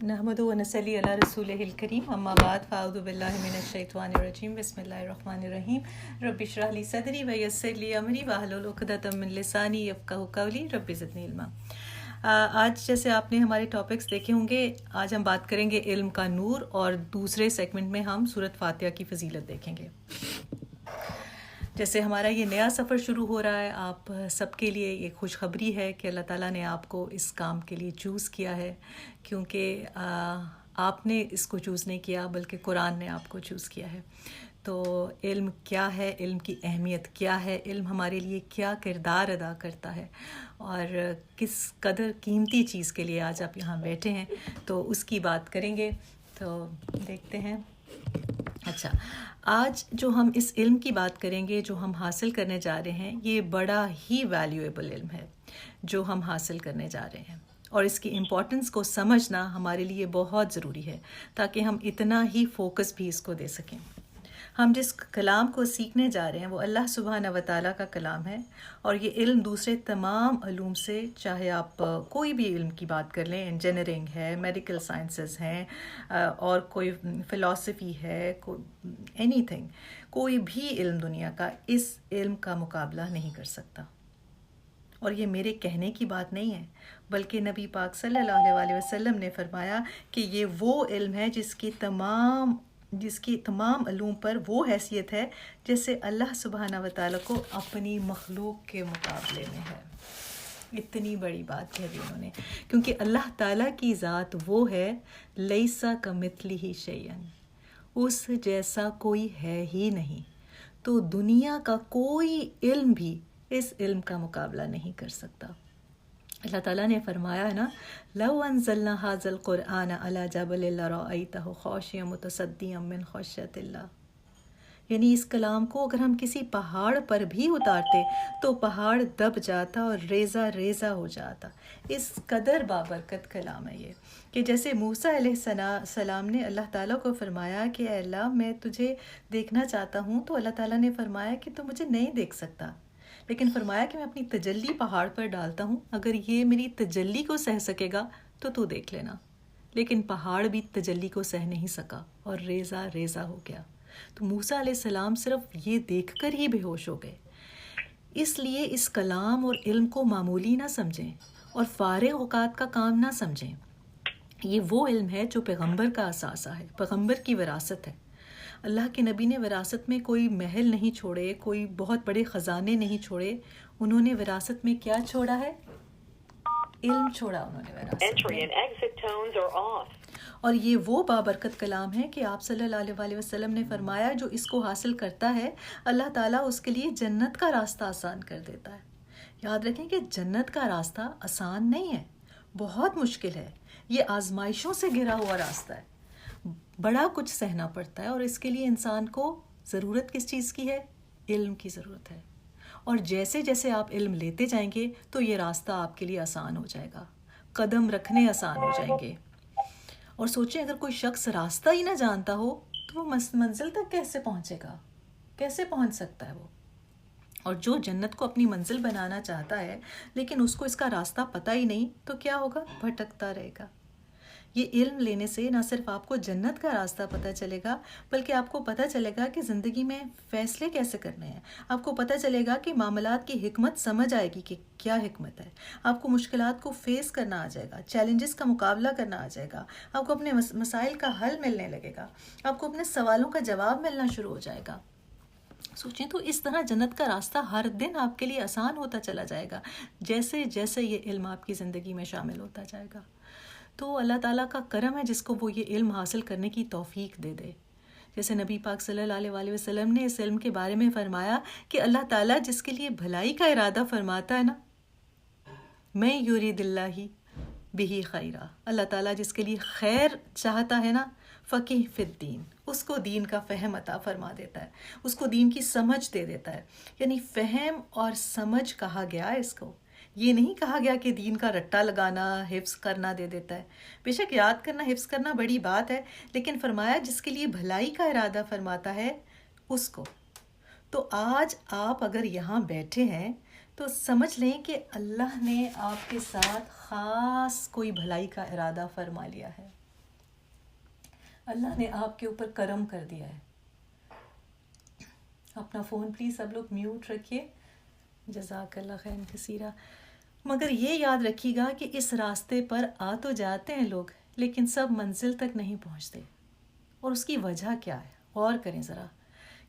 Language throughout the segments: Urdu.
نحمدہ و نصلی علی رسولہ الکریم اما بعد فاعوذ باللہ من الشیطان الرجیم بسم اللہ الرحمن الرحیم رب اشرح لی صدری ویسر لی امری واحلل عقدۃ من لسانی یفقہوا قولی رب زدنی علما۔ آج جیسے آپ نے ہمارے ٹاپکس دیکھے ہوں گے، آج ہم بات کریں گے علم کا نور، اور دوسرے سیگمنٹ میں ہم سورۃ فاتحہ کی فضیلت دیکھیں گے۔ جیسے ہمارا یہ نیا سفر شروع ہو رہا ہے، آپ سب کے لیے یہ خوشخبری ہے کہ اللہ تعالیٰ نے آپ کو اس کام کے لیے چوز کیا ہے، کیونکہ آپ نے اس کو چوز نہیں کیا بلکہ قرآن نے آپ کو چوز کیا ہے۔ تو علم کیا ہے، علم کی اہمیت کیا ہے، علم ہمارے لیے کیا کردار ادا کرتا ہے، اور کس قدر قیمتی چیز کے لیے آج آپ یہاں بیٹھے ہیں، تو اس کی بات کریں گے۔ تو دیکھتے ہیں۔ اچھا، آج جو ہم اس علم کی بات کریں گے جو ہم حاصل کرنے جا رہے ہیں، یہ بڑا ہی ویلیویبل علم ہے جو ہم حاصل کرنے جا رہے ہیں، اور اس کی امپورٹنس کو سمجھنا ہمارے لیے بہت ضروری ہے تاکہ ہم اتنا ہی فوکس بھی اس کو دے سکیں۔ ہم جس کلام کو سیکھنے جا رہے ہیں وہ اللہ سبحانہ و تعالیٰ کا کلام ہے، اور یہ علم دوسرے تمام علوم سے، چاہے آپ کوئی بھی علم کی بات کر لیں، انجینئرنگ ہے، میڈیکل سائنسز ہیں، اور کوئی فلاسفی ہے، اینی تھنگ، کوئی بھی علم دنیا کا اس علم کا مقابلہ نہیں کر سکتا۔ اور یہ میرے کہنے کی بات نہیں ہے، بلکہ نبی پاک صلی اللہ علیہ وسلم نے فرمایا کہ یہ وہ علم ہے جس کی تمام علوم پر وہ حیثیت ہے جیسے اللہ سبحانہ و تعالیٰ کو اپنی مخلوق کے مقابلے میں ہے۔ اتنی بڑی بات کہہ دی انہوں نے، کیونکہ اللہ تعالیٰ کی ذات وہ ہے، لیسا کمثلہ شیئا، اس جیسا کوئی ہے ہی نہیں۔ تو دنیا کا کوئی علم بھی اس علم کا مقابلہ نہیں کر سکتا۔ اللہ تعالیٰ نے فرمایا ہے نا، لو انزلنا ھذا القرآن علی جبل لرأیتہ خاشعا متصدعا من خشیۃ اللہ، یعنی اس کلام کو اگر ہم کسی پہاڑ پر بھی اتارتے تو پہاڑ دب جاتا اور ریزہ ریزہ ہو جاتا۔ اس قدر بابرکت کلام ہے یہ، کہ جیسے موسیٰ علیہ السلام نے اللہ تعالیٰ کو فرمایا کہ اے اللہ میں تجھے دیکھنا چاہتا ہوں، تو اللہ تعالیٰ نے فرمایا کہ تو مجھے نہیں دیکھ سکتا، لیکن فرمایا کہ میں اپنی تجلی پہاڑ پر ڈالتا ہوں، اگر یہ میری تجلی کو سہ سکے گا تو تو دیکھ لینا۔ لیکن پہاڑ بھی تجلی کو سہ نہیں سکا اور ریزہ ریزہ ہو گیا۔ تو موسیٰ علیہ السلام صرف یہ دیکھ کر ہی بے ہوش ہو گئے۔ اس لیے اس کلام اور علم کو معمولی نہ سمجھیں اور فارغ اوقات کا کام نہ سمجھیں۔ یہ وہ علم ہے جو پیغمبر کا اثاثہ ہے، پیغمبر کی وراثت ہے۔ اللہ کے نبی نے وراثت میں کوئی محل نہیں چھوڑے، کوئی بہت بڑے خزانے نہیں چھوڑے، انہوں نے وراثت میں کیا چھوڑا ہے؟ علم چھوڑا انہوں نے وراثت میں۔ اور یہ وہ بابرکت کلام ہے کہ آپ صلی اللہ علیہ وسلم نے فرمایا جو اس کو حاصل کرتا ہے اللہ تعالیٰ اس کے لیے جنت کا راستہ آسان کر دیتا ہے۔ یاد رکھیں کہ جنت کا راستہ آسان نہیں ہے، بہت مشکل ہے، یہ آزمائشوں سے گھرا ہوا راستہ ہے، بڑا کچھ سہنا پڑتا ہے، اور اس کے لیے انسان کو ضرورت کس چیز کی ہے؟ علم کی ضرورت ہے۔ اور جیسے جیسے آپ علم لیتے جائیں گے تو یہ راستہ آپ کے لیے آسان ہو جائے گا، قدم رکھنے آسان ہو جائیں گے۔ اور سوچیں اگر کوئی شخص راستہ ہی نہ جانتا ہو تو وہ منزل تک کیسے پہنچے گا، کیسے پہنچ سکتا ہے وہ؟ اور جو جنت کو اپنی منزل بنانا چاہتا ہے لیکن اس کو اس کا راستہ پتہ ہی نہیں، تو کیا ہوگا؟ بھٹکتا رہے گا۔ یہ علم لینے سے نہ صرف آپ کو جنت کا راستہ پتہ چلے گا، بلکہ آپ کو پتہ چلے گا کہ زندگی میں فیصلے کیسے کرنے ہیں، آپ کو پتہ چلے گا کہ معاملات کی حکمت سمجھ آئے گی کہ کیا حکمت ہے، آپ کو مشکلات کو فیس کرنا آ جائے گا، چیلنجز کا مقابلہ کرنا آ جائے گا، آپ کو اپنے مسائل کا حل ملنے لگے گا، آپ کو اپنے سوالوں کا جواب ملنا شروع ہو جائے گا۔ سوچیں تو اس طرح جنت کا راستہ ہر دن آپ کے لیے آسان ہوتا چلا جائے گا جیسے جیسے یہ علم آپ کی زندگی میں شامل ہوتا جائے گا۔ تو اللہ تعالیٰ کا کرم ہے جس کو وہ یہ علم حاصل کرنے کی توفیق دے دے۔ جیسے نبی پاک صلی اللہ علیہ وسلم نے اس علم کے بارے میں فرمایا کہ اللہ تعالیٰ جس کے لیے بھلائی کا ارادہ فرماتا ہے نا، میں یرید اللہ بہ خیرا، اللہ تعالیٰ جس کے لیے خیر چاہتا ہے نا، فقیہ فی الدین، اس کو دین کا فہم عطا فرما دیتا ہے، اس کو دین کی سمجھ دے دیتا ہے۔ یعنی فہم اور سمجھ کہا گیا ہے اس کو، یہ نہیں کہا گیا کہ دین کا رٹا لگانا، حفظ کرنا دے دیتا ہے۔ بے شک یاد کرنا، حفظ کرنا بڑی بات ہے، لیکن فرمایا جس کے لیے بھلائی کا ارادہ فرماتا ہے اس کو۔ تو آج آپ اگر یہاں بیٹھے ہیں تو سمجھ لیں کہ اللہ نے آپ کے ساتھ خاص کوئی بھلائی کا ارادہ فرما لیا ہے۔ اللہ نے آپ کے اوپر کرم کر دیا ہے. اپنا فون پلیز سب لوگ میوٹ رکھیے. جزاک اللہ خیر کثیرہ. مگر یہ یاد رکھیے گا کہ اس راستے پر آ تو جاتے ہیں لوگ، لیکن سب منزل تک نہیں پہنچتے. اور اس کی وجہ کیا ہے؟ غور کریں ذرا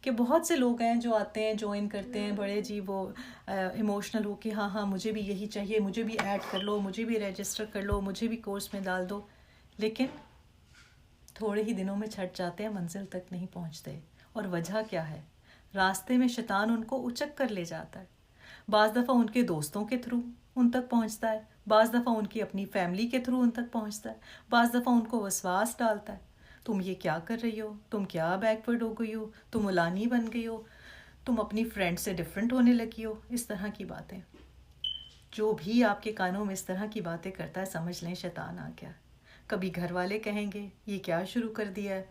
کہ بہت سے لوگ ہیں جو آتے ہیں، جوائن کرتے ہیں، بڑے جی وہ ایموشنل ہو کہ ہاں مجھے بھی یہی چاہیے، مجھے بھی ایڈ کر لو، مجھے بھی رجسٹر کر لو، مجھے بھی کورس میں ڈال دو. لیکن تھوڑے ہی دنوں میں چھٹ جاتے ہیں، منزل تک نہیں پہنچتے. اور وجہ کیا ہے؟ راستے میں شیطان ان کو اچک کر لے جاتا ہے. بعض دفعہ ان کے دوستوں کے تھرو ان تک پہنچتا ہے، بعض دفعہ ان کی اپنی فیملی کے تھرو ان تک پہنچتا ہے، بعض دفعہ ان کو وسواس ڈالتا ہے. تم یہ کیا کر رہی ہو؟ تم کیا بیکورڈ ہو گئی ہو؟ تم مولانی بن گئی ہو؟ تم اپنی فرینڈ سے ڈفرینٹ ہونے لگی ہو؟ اس طرح کی باتیں. جو بھی آپ کے کانوں میں اس طرح کی باتیں کرتا ہے، سمجھ لیں شیطان آ گیا. کبھی گھر والے کہیں گے یہ کیا شروع کر دیا ہے،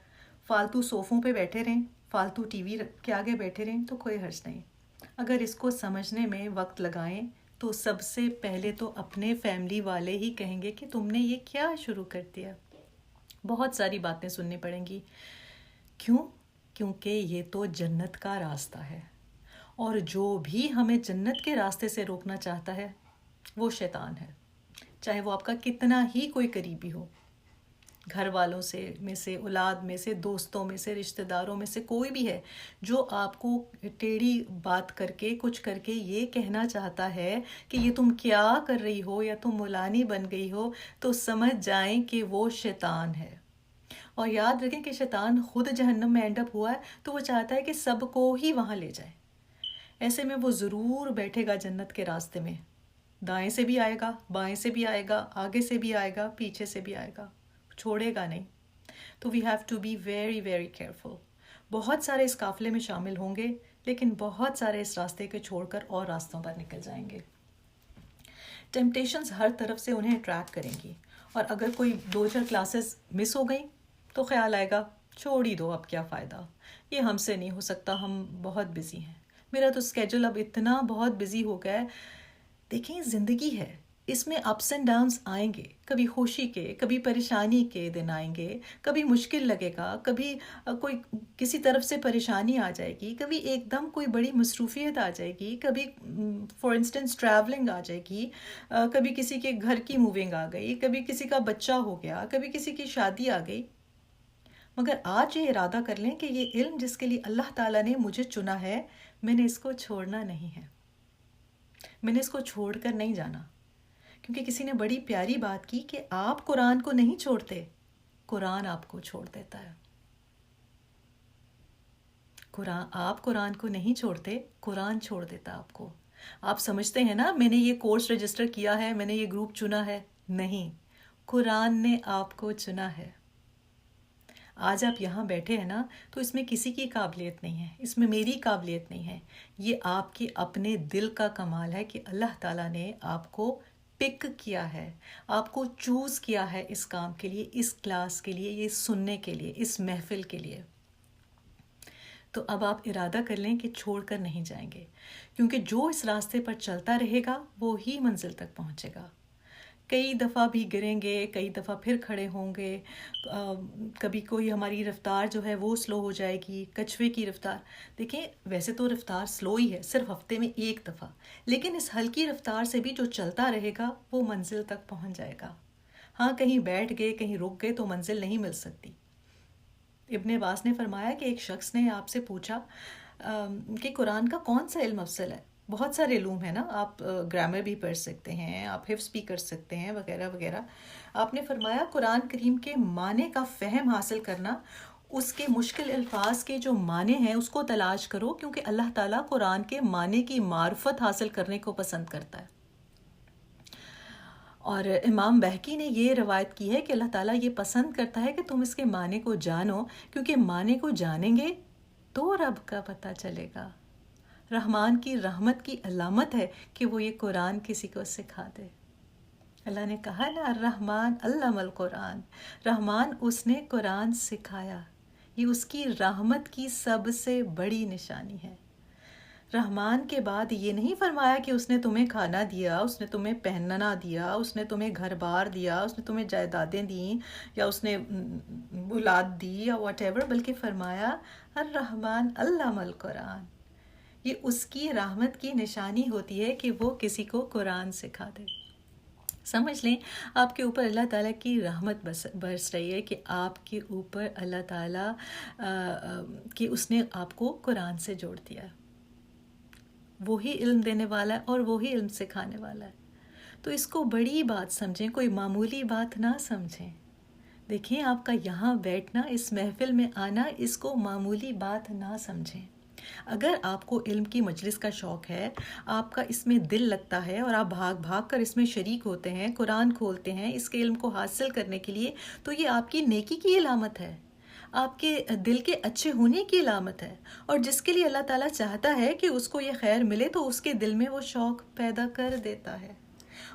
فالتو صوفوں پہ بیٹھے رہیں، فالتو ٹی وی کے آگے بیٹھے رہیں تو کوئی حرج نہیں. اگر اس کو سمجھنے میں وقت لگائیں تو سب سے پہلے تو اپنے فیملی والے ہی کہیں گے کہ تم نے یہ کیا شروع کر دیا. بہت ساری باتیں سننی پڑیں گی. کیوں؟ کیونکہ یہ تو جنت کا راستہ ہے، اور جو بھی ہمیں جنت کے راستے سے روکنا چاہتا ہے وہ شیطان ہے. چاہے وہ آپ کا کتنا ہی کوئی قریبی ہو، گھر والوں میں سے، اولاد میں سے، دوستوں میں سے، رشتہ داروں میں سے کوئی بھی ہے جو آپ کو ٹیڑھی بات کر کے کچھ کر کے یہ کہنا چاہتا ہے کہ یہ تم کیا کر رہی ہو یا تم مولانی بن گئی ہو، تو سمجھ جائیں کہ وہ شیطان ہے. اور یاد رکھیں کہ شیطان خود جہنم میں اینڈ اپ ہوا ہے تو وہ چاہتا ہے کہ سب کو ہی وہاں لے جائے. ایسے میں وہ ضرور بیٹھے گا جنت کے راستے میں. دائیں سے بھی آئے گا، بائیں سے بھی آئے گا، آگے سے بھی آئے گا، پیچھے سے بھی آئے گا، چھوڑے گا نہیں. تو we have to be very very careful. بہت سارے اس قافلے میں شامل ہوں گے، لیکن بہت سارے اس راستے کے چھوڑ کر اور راستوں پر نکل جائیں گے. ٹیمپٹیشنز ہر طرف سے انہیں اٹریکٹ کریں گی، اور اگر کوئی 2-4 کلاسز مس ہو گئیں تو خیال آئے گا چھوڑ ہی دو، اب کیا فائدہ، یہ ہم سے نہیں ہو سکتا، ہم بہت بزی ہیں، میرا تو اسکیجول اب اتنا بہت بزی ہو گیا ہے. دیکھیں زندگی ہے، اس میں اپس اینڈ ڈاؤنس آئیں گے، کبھی خوشی کے، کبھی پریشانی کے دن آئیں گے، کبھی مشکل لگے گا، کبھی کوئی کسی طرف سے پریشانی آ جائے گی، کبھی ایک دم کوئی بڑی مصروفیت آ جائے گی، کبھی فار انسٹنس ٹریولنگ آ جائے گی، کبھی کسی کے گھر کی موونگ آ گئی، کبھی کسی کا بچہ ہو گیا، کبھی کسی کی شادی آ گئی. مگر آج یہ ارادہ کر لیں کہ یہ علم جس کے لیے اللہ تعالیٰ نے مجھے چنا ہے، میں نے اس کو چھوڑنا نہیں ہے، میں نے اس کو چھوڑ کر نہیں جانا. کیونکہ کسی نے بڑی پیاری بات کی کہ آپ قرآن کو نہیں چھوڑتے، قرآن آپ کو چھوڑ دیتا ہے. آپ قرآن کو نہیں چھوڑتے، قرآن چھوڑ دیتا آپ کو. آپ سمجھتے ہیں نا میں نے یہ کورس رجسٹر کیا ہے، میں نے یہ گروپ چنا ہے. نہیں، قرآن نے آپ کو چنا ہے. آج آپ یہاں بیٹھے ہیں نا تو اس میں کسی کی قابلیت نہیں ہے، اس میں میری قابلیت نہیں ہے، یہ آپ کے اپنے دل کا کمال ہے کہ اللہ تعالیٰ نے آپ کو پک کیا ہے، آپ کو چوز کیا ہے اس کام کے لیے، اس کلاس کے لیے، یہ سننے کے لیے، اس محفل کے لیے. تو اب آپ ارادہ کر لیں کہ چھوڑ کر نہیں جائیں گے، کیونکہ جو اس راستے پر چلتا رہے گا وہ ہی منزل تک پہنچے گا. کئی دفعہ بھی گریں گے، کئی دفعہ پھر کھڑے ہوں گے، کبھی کوئی ہماری رفتار جو ہے وہ سلو ہو جائے گی، کچھوے کی رفتار. دیکھیں ویسے تو رفتار سلو ہی ہے، صرف ہفتے میں ایک دفعہ، لیکن اس ہلکی رفتار سے بھی جو چلتا رہے گا وہ منزل تک پہنچ جائے گا. ہاں کہیں بیٹھ گئے، کہیں رک گئے تو منزل نہیں مل سکتی. ابن عباس نے فرمایا کہ ایک شخص نے آپ سے پوچھا کہ قرآن کا کون سا علم افضل ہے. بہت سارے علوم ہیں نا، آپ گرامر بھی پڑھ سکتے ہیں، آپ حفظ بھی کر سکتے ہیں، وغیرہ وغیرہ. آپ نے فرمایا قرآن کریم کے معنی کا فہم حاصل کرنا، اس کے مشکل الفاظ کے جو معنی ہیں اس کو تلاش کرو، کیونکہ اللہ تعالیٰ قرآن کے معنی کی معرفت حاصل کرنے کو پسند کرتا ہے. اور امام بہقی نے یہ روایت کی ہے کہ اللہ تعالیٰ یہ پسند کرتا ہے کہ تم اس کے معنی کو جانو، کیونکہ معنی کو جانیں گے تو رب کا پتہ چلے گا. رحمان کی رحمت کی علامت ہے کہ وہ یہ قرآن کسی کو سکھا دے. اللہ نے کہا نا الرحمن علم القرآن، رحمان اس نے قرآن سکھایا. یہ اس کی رحمت کی سب سے بڑی نشانی ہے. رحمان کے بعد یہ نہیں فرمایا کہ اس نے تمہیں کھانا دیا، اس نے تمہیں پہننا دیا، اس نے تمہیں گھر بار دیا، اس نے تمہیں جائیدادیں دیں، یا اس نے اولاد دی یا واٹ ایور، بلکہ فرمایا الرحمن علم القرآن. یہ اس کی رحمت کی نشانی ہوتی ہے کہ وہ کسی کو قرآن سکھا دے. سمجھ لیں آپ کے اوپر اللہ تعالیٰ کی رحمت برس رہی ہے کہ آپ کے اوپر اللہ تعالیٰ کہ اس نے آپ کو قرآن سے جوڑ دیا. وہی علم دینے والا ہے اور وہی علم سکھانے والا ہے. تو اس کو بڑی بات سمجھیں، کوئی معمولی بات نہ سمجھیں. دیکھیں آپ کا یہاں بیٹھنا، اس محفل میں آنا، اس کو معمولی بات نہ سمجھیں. اگر آپ کو علم کی مجلس کا شوق ہے، آپ کا اس میں دل لگتا ہے اور آپ بھاگ بھاگ کر اس میں شریک ہوتے ہیں، قرآن کھولتے ہیں اس کے علم کو حاصل کرنے کے لیے، تو یہ آپ کی نیکی کی علامت ہے، آپ کے دل کے اچھے ہونے کی علامت ہے. اور جس کے لیے اللہ تعالیٰ چاہتا ہے کہ اس کو یہ خیر ملے تو اس کے دل میں وہ شوق پیدا کر دیتا ہے.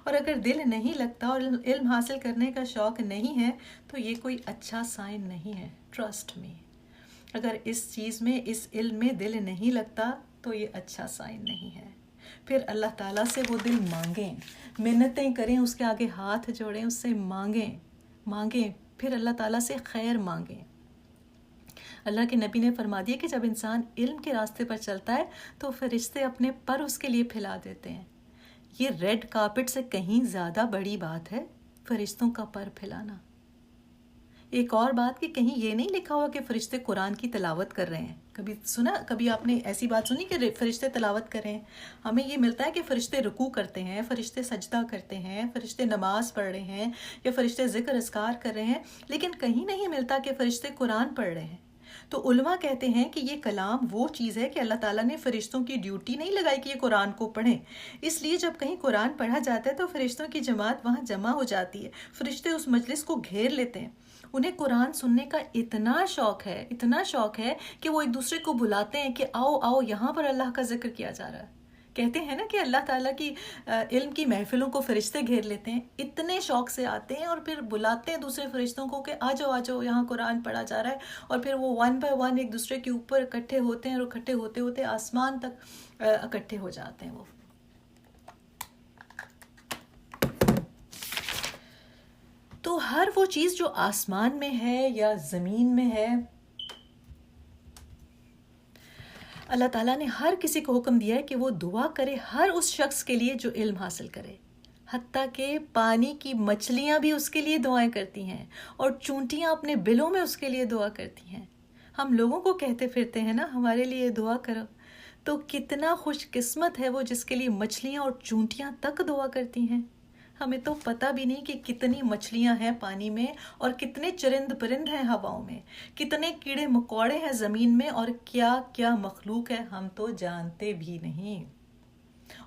اور اگر دل نہیں لگتا اور علم حاصل کرنے کا شوق نہیں ہے تو یہ کوئی اچھا سائن نہیں ہے. ٹرسٹ می، اگر اس چیز میں، اس علم میں دل نہیں لگتا تو یہ اچھا سائن نہیں ہے. پھر اللہ تعالیٰ سے وہ دل مانگیں، منتیں کریں، اس کے آگے ہاتھ جوڑیں، اس سے مانگیں، پھر اللہ تعالیٰ سے خیر مانگیں. اللہ کے نبی نے فرما دیا کہ جب انسان علم کے راستے پر چلتا ہے تو فرشتے اپنے پر اس کے لیے پھیلا دیتے ہیں. یہ ریڈ کارپٹ سے کہیں زیادہ بڑی بات ہے فرشتوں کا پر پھیلانا. ایک اور بات کہ کہیں یہ نہیں لکھا ہوا کہ فرشتے قرآن کی تلاوت کر رہے ہیں. کبھی آپ نے ایسی بات سنی کہ فرشتے تلاوت کر رہے ہیں؟ ہمیں یہ ملتا ہے کہ فرشتے رکوع کرتے ہیں، فرشتے سجدہ کرتے ہیں، فرشتے نماز پڑھ رہے ہیں، یا فرشتے ذکر اذکار کر رہے ہیں، لیکن کہیں نہیں ملتا کہ فرشتے قرآن پڑھ رہے ہیں. تو علماء کہتے ہیں کہ یہ کلام وہ چیز ہے کہ اللہ تعالیٰ نے فرشتوں کی ڈیوٹی نہیں لگائی کہ یہ قرآن کو پڑھیں. اس لیے جب کہیں قرآن پڑھا جاتا ہے تو فرشتوں کی جماعت وہاں جمع ہو جاتی ہے، فرشتے اس مجلس کو گھیر لیتے ہیں. انہیں قرآن سننے کا اتنا شوق ہے کہ وہ ایک دوسرے کو بلاتے ہیں کہ آؤ یہاں پر اللہ کا ذکر کیا جا رہا ہے. کہتے ہیں نا کہ اللہ تعالیٰ کی علم کی محفلوں کو فرشتے گھیر لیتے ہیں، اتنے شوق سے آتے ہیں اور پھر بلاتے ہیں دوسرے فرشتوں کو کہ آ جاؤ یہاں قرآن پڑھا جا رہا ہے. اور پھر وہ ون بائی ون ایک دوسرے کے اوپر اکٹھے ہوتے ہیں، اور اکٹھے ہوتے ہوتے آسمان تک اکٹھے ہو جاتے ہیں. وہ تو ہر وہ چیز جو آسمان میں ہے یا زمین میں ہے، اللہ تعالیٰ نے ہر کسی کو حکم دیا ہے کہ وہ دعا کرے ہر اس شخص کے لیے جو علم حاصل کرے. حتیٰ کہ پانی کی مچھلیاں بھی اس کے لیے دعائیں کرتی ہیں، اور چونٹیاں اپنے بلوں میں اس کے لیے دعا کرتی ہیں. ہم لوگوں کو کہتے پھرتے ہیں نا ہمارے لیے دعا کرو، تو کتنا خوش قسمت ہے وہ جس کے لیے مچھلیاں اور چونٹیاں تک دعا کرتی ہیں. ہمیں تو پتہ بھی نہیں کہ کتنی مچھلیاں ہیں پانی میں، اور کتنے چرند پرند ہیں ہواؤں میں، کتنے کیڑے مکوڑے ہیں زمین میں، اور کیا کیا مخلوق ہے ہم تو جانتے بھی نہیں.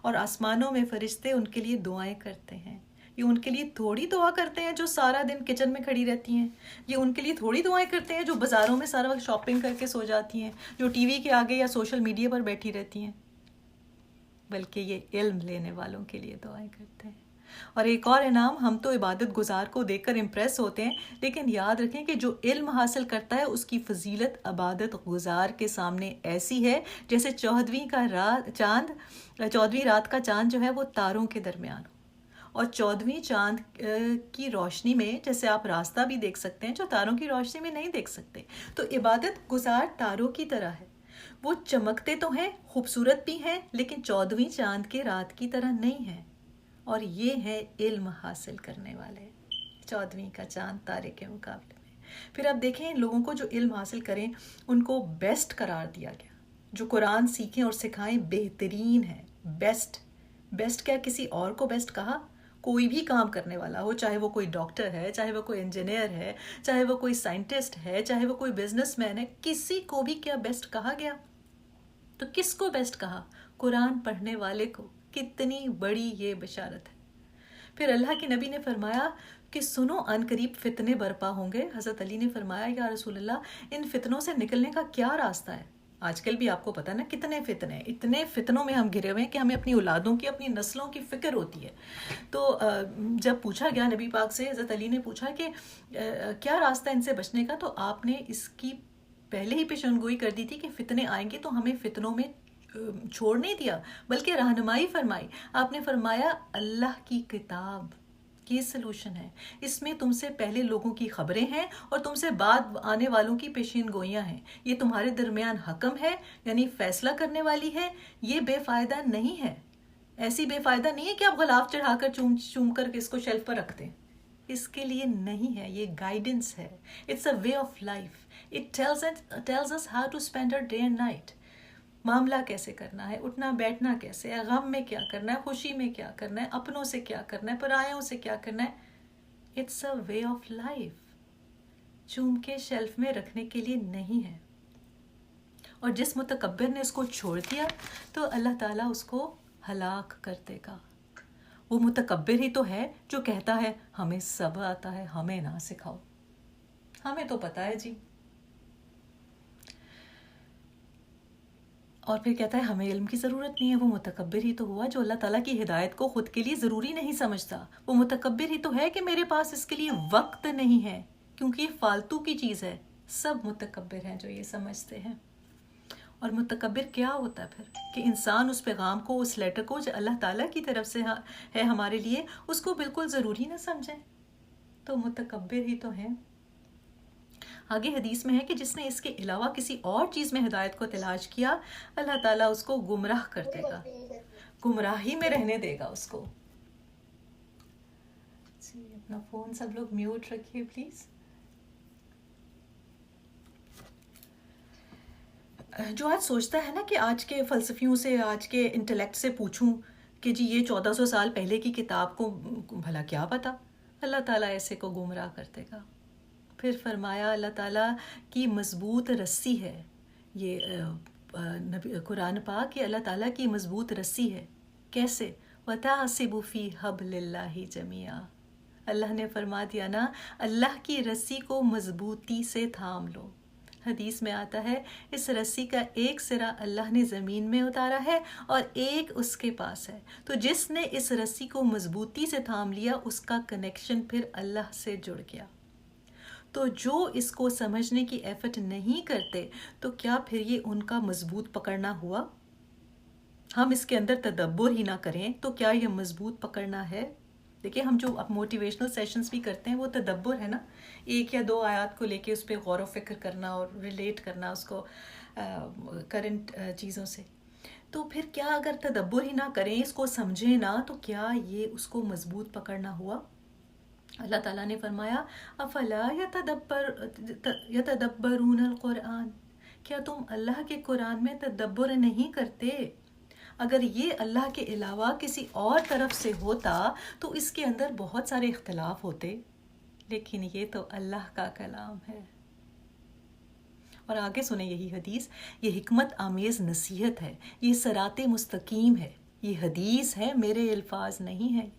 اور آسمانوں میں فرشتے ان کے لیے دعائیں کرتے ہیں. یہ ان کے لیے تھوڑی دعا کرتے ہیں جو سارا دن کچن میں کھڑی رہتی ہیں، یہ ان کے لیے تھوڑی دعائیں کرتے ہیں جو بازاروں میں سارا وقت شاپنگ کر کے سو جاتی ہیں، جو ٹی وی کے آگے یا سوشل میڈیا پر بیٹھی رہتی ہیں، بلکہ یہ علم لینے والوں کے لیے دعائیں کرتے ہیں. اور ایک اور انعام، ہم تو عبادت گزار کو دیکھ کر امپریس ہوتے ہیں، لیکن یاد رکھیں کہ جو علم حاصل کرتا ہے اس کی فضیلت عبادت گزار کے سامنے ایسی ہے جیسے 14ویں رات کا چاند جو ہے وہ تاروں کے درمیان ہو. اور 14ویں چاند کی روشنی میں جیسے آپ راستہ بھی دیکھ سکتے ہیں جو تاروں کی روشنی میں نہیں دیکھ سکتے، تو عبادت گزار تاروں کی طرح ہے. وہ چمکتے تو ہیں، خوبصورت بھی ہیں، لیکن 14ویں چاند کے رات کی طرح نہیں ہیں. اور یہ ہے علم حاصل کرنے والے، 14ویں کا چاند تارے کے مقابلے میں. پھر اب دیکھیں لوگوں کو جو علم حاصل کریں ان کو بیسٹ قرار دیا گیا. جو قرآن سیکھیں اور سکھائیں بہترین ہے. بیسٹ کیا کسی اور کو بیسٹ کہا؟ کوئی بھی کام کرنے والا ہو، چاہے وہ کوئی ڈاکٹر ہے، چاہے وہ کوئی انجینئر ہے، چاہے وہ کوئی سائنٹسٹ ہے، چاہے وہ کوئی بزنس مین ہے، کسی کو بھی کیا بیسٹ کہا گیا؟ تو کس کو بیسٹ کہا؟ قرآن پڑھنے والے کو. کتنی بڑی یہ بشارت ہے. پھر اللہ کے نبی نے فرمایا کہ سنو ان قریب فتنے برپا ہوں گے. حضرت علی نے فرمایا یا رسول اللہ ان فتنوں سے نکلنے کا کیا راستہ ہے؟ آج کل بھی آپ کو پتہ نا کتنے فتنے، اتنے فتنوں میں ہم گھرے ہوئے ہیں کہ ہمیں اپنی اولادوں کی، اپنی نسلوں کی فکر ہوتی ہے. تو جب پوچھا گیا نبی پاک سے، حضرت علی نے پوچھا کہ کیا راستہ ان سے بچنے کا، تو آپ نے اس کی پہلے ہی پیشن گوئی کر دی تھی کہ فتنے آئیں گے تو ہمیں فتنوں میں چھوڑ نہیں دیا بلکہ رہنمائی فرمائی. آپ نے فرمایا اللہ کی کتاب یہ سلوشن ہے، اس میں تم سے پہلے لوگوں کی خبریں ہیں اور تم سے بعد آنے والوں کی پیشین گوئیاں ہیں. یہ تمہارے درمیان حکم ہے، یعنی فیصلہ کرنے والی ہے. یہ بے فائدہ نہیں ہے، ایسی بے فائدہ نہیں ہے کہ آپ غلاف چڑھا کر چوم چوم کر اس کو شیلف پر رکھ دیں. اس کے لیے نہیں ہے، یہ گائیڈنس ہے. It's a way of life. It tells us how to spend our day and night. معاملہ کیسے کرنا ہے، اٹھنا بیٹھنا کیسے ہے، غم میں کیا کرنا ہے، خوشی میں کیا کرنا ہے، اپنوں سے کیا کرنا ہے، پرایوں سے کیا کرنا ہے. It's a way of life. چوم کے شیلف میں رکھنے کے لیے نہیں ہے. اور جس متکبر نے اس کو چھوڑ دیا تو اللہ تعالیٰ اس کو ہلاک کر دے گا. وہ متکبر ہی تو ہے جو کہتا ہے ہمیں سب آتا ہے، ہمیں نہ سکھاؤ، ہمیں تو پتہ ہے جی. اور پھر کہتا ہے ہمیں علم کی ضرورت نہیں ہے. وہ متکبر ہی تو ہوا جو اللہ تعالیٰ کی ہدایت کو خود کے لیے ضروری نہیں سمجھتا. وہ متکبر ہی تو ہے کہ میرے پاس اس کے لیے وقت نہیں ہے کیونکہ یہ فالتو کی چیز ہے. سب متکبر ہیں جو یہ سمجھتے ہیں. اور متکبر کیا ہوتا ہے پھر کہ انسان اس پیغام کو، اس لیٹر کو جو اللہ تعالیٰ کی طرف سے ہے ہمارے لیے، اس کو بالکل ضروری نہ سمجھیں. تو متکبر ہی تو ہیں. آگے حدیث میں ہے کہ جس نے اس کے علاوہ کسی اور چیز میں ہدایت کو تلاش کیا، اللہ تعالیٰ اس کو گمراہ کر دے گا، گمراہی میں رہنے دے گا اس کو. جی اپنا فون سب لوگ میوٹ رکھیے پلیز. جو آج سوچتا ہے نا کہ آج کے فلسفیوں سے، آج کے انٹلیکٹ سے پوچھوں کہ جی یہ 1400 سال پہلے کی کتاب کو بھلا کیا پتا، اللہ تعالیٰ ایسے کو گمراہ کر دے گا. پھر فرمایا اللہ تعالیٰ کی مضبوط رسی ہے یہ قرآن پاک، کہ اللہ تعالیٰ کی مضبوط رسی ہے. کیسے؟ وَتَعْصِبُ فِي حَبْلِ اللَّهِ جَمِيعًا. اللہ نے فرما دیا نا، اللہ کی رسی کو مضبوطی سے تھام لو. حدیث میں آتا ہے اس رسی کا ایک سرا اللہ نے زمین میں اتارا ہے اور ایک اس کے پاس ہے. تو جس نے اس رسی کو مضبوطی سے تھام لیا اس کا کنیکشن پھر اللہ سے جڑ گیا. تو جو اس کو سمجھنے کی ایفرٹ نہیں کرتے تو کیا پھر یہ ان کا مضبوط پکڑنا ہوا؟ ہم اس کے اندر تدبر ہی نہ کریں تو کیا یہ مضبوط پکڑنا ہے؟ دیکھیں ہم جو اب موٹیویشنل سیشنز بھی کرتے ہیں وہ تدبر ہے نا، ایک یا دو آیات کو لے کے اس پہ غور و فکر کرنا اور ریلیٹ کرنا اس کو کرنٹ چیزوں سے. تو پھر کیا اگر تدبر ہی نہ کریں، اس کو سمجھیں نہ، تو کیا یہ اس کو مضبوط پکڑنا ہوا؟ اللہ تعالیٰ نے فرمایا افلا یتدبرون القرآن. کیا تم اللہ کے قرآن میں تدبر نہیں کرتے؟ اگر یہ اللہ کے علاوہ کسی اور طرف سے ہوتا تو اس کے اندر بہت سارے اختلاف ہوتے، لیکن یہ تو اللہ کا کلام ہے. اور آگے سنیں یہی حدیث، یہ حکمت آمیز نصیحت ہے، یہ صراط مستقیم ہے. یہ حدیث ہے، میرے الفاظ نہیں ہیں.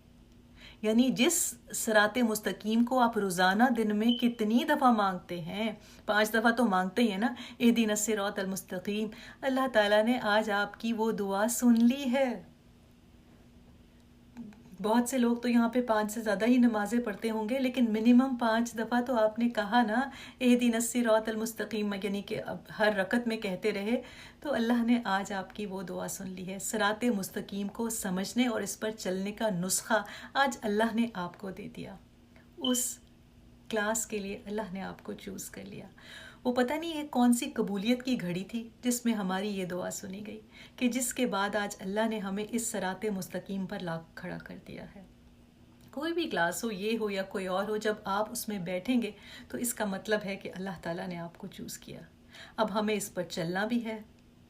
یعنی جس صراط مستقیم کو آپ روزانہ دن میں کتنی دفعہ مانگتے ہیں، 5 دفعہ تو مانگتے ہی ہیں نا، اہدنا الصراط المستقیم. اللہ تعالیٰ نے آج آپ کی وہ دعا سن لی ہے. بہت سے لوگ تو یہاں پہ 5 سے زیادہ ہی نمازیں پڑھتے ہوں گے، لیکن منیمم 5 دفعہ تو آپ نے کہا نا اہدنا الصراط المستقیم، یعنی کہ اب ہر رکعت میں کہتے رہے. تو اللہ نے آج آپ کی وہ دعا سن لی ہے. صراط مستقیم کو سمجھنے اور اس پر چلنے کا نسخہ آج اللہ نے آپ کو دے دیا. اس کلاس کے لیے اللہ نے آپ کو چوز کر لیا. وہ پتہ نہیں یہ کون سی قبولیت کی گھڑی تھی جس میں ہماری یہ دعا سنی گئی، کہ جس کے بعد آج اللہ نے ہمیں اس صراط مستقیم پر لا کھڑا کر دیا ہے. کوئی بھی کلاس ہو، یہ ہو یا کوئی اور ہو، جب آپ اس میں بیٹھیں گے تو اس کا مطلب ہے کہ اللہ تعالیٰ نے آپ کو چوز کیا. اب ہمیں اس پر چلنا بھی ہے،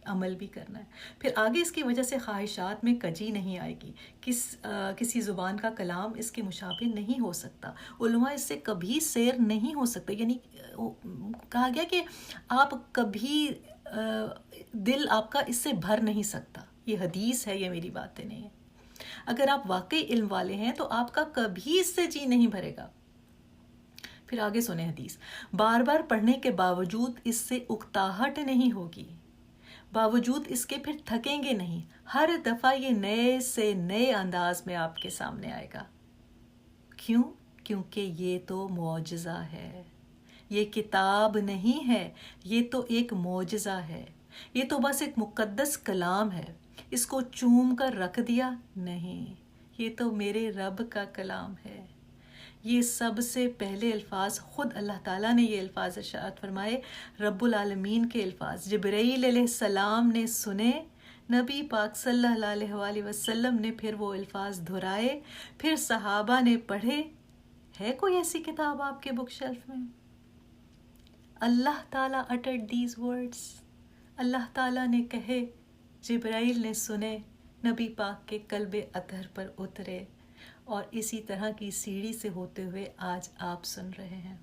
عمل بھی کرنا ہے. پھر آگے اس کی وجہ سے خواہشات میں کجی نہیں آئے گی. کسی زبان کا کلام اس کے مشابہ نہیں ہو سکتا. علماء اس سے کبھی سیر نہیں ہو سکتے. یعنی کہا گیا کہ آپ کبھی دل آپ کا اس سے بھر نہیں سکتا. یہ حدیث ہے، یہ میری باتیں نہیں ہیں. اگر آپ واقعی علم والے ہیں تو آپ کا کبھی اس سے جی نہیں بھرے گا. پھر آگے سنیں حدیث، بار بار پڑھنے کے باوجود اس سے اکتاہٹ نہیں ہوگی، باوجود اس کے پھر تھکیں گے نہیں. ہر دفعہ یہ نئے سے نئے انداز میں آپ کے سامنے آئے گا. کیوں؟ کیونکہ یہ تو معجزہ ہے، یہ کتاب نہیں ہے، یہ تو ایک معجزہ ہے. یہ تو بس ایک مقدس کلام ہے، اس کو چوم کر رکھ دیا نہیں، یہ تو میرے رب کا کلام ہے۔ یہ سب سے پہلے الفاظ خود اللہ تعالیٰ نے یہ الفاظ ارشاد فرمائے، رب العالمین کے الفاظ جبرائیل علیہ السلام نے سنے، نبی پاک صلی اللہ علیہ وسلم نے پھر وہ الفاظ دہرائے، پھر صحابہ نے پڑھے۔ ہے کوئی ایسی کتاب آپ کے بک شیلف میں؟ اللہ تعالیٰ uttered these words، اللہ تعالیٰ نے کہے، جبرائیل نے سنے، نبی پاک کے قلب اطہر پر اترے، اور اسی طرح کی سیڑھی سے ہوتے ہوئے آج آپ سن رہے ہیں۔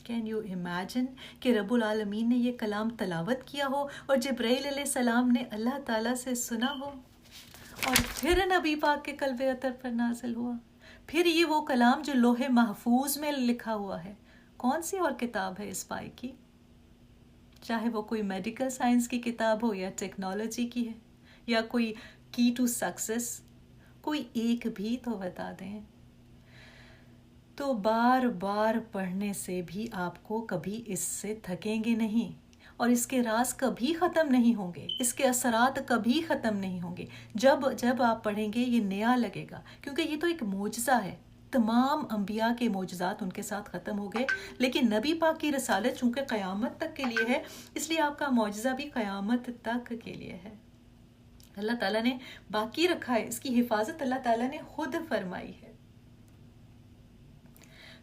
کین یو امیجن کہ رب العالمین نے یہ کلام تلاوت کیا ہو اور جبرائیل علیہ السلام نے اللہ تعالیٰ سے سنا ہو، اور پھر نبی پاک کے قلب اطہر پر نازل ہوا، پھر یہ وہ کلام جو لوح محفوظ میں لکھا ہوا ہے۔ کون سی اور کتاب ہے اس پائی کی؟ چاہے وہ کوئی میڈیکل سائنس کی کتاب ہو یا ٹیکنالوجی کی ہے یا کوئی کی ٹو سکسیس، کوئی ایک بھی تو بتا دیں۔ تو بار بار پڑھنے سے بھی آپ کو کبھی اس سے تھکیں گے نہیں، اور اس کے راز کبھی ختم نہیں ہوں گے، اس کے اثرات کبھی ختم نہیں ہوں گے۔ جب آپ پڑھیں گے یہ نیا لگے گا، کیونکہ یہ تو ایک معجزہ ہے۔ تمام انبیاء کے معجزات ان کے ساتھ ختم ہو گئے، لیکن نبی پاک کی رسالت چونکہ قیامت تک کے لیے ہے، اس لیے آپ کا معجزہ بھی قیامت تک کے لیے ہے۔ اللہ تعالیٰ نے باقی رکھا ہے، اس کی حفاظت اللہ تعالیٰ نے خود فرمائی ہے۔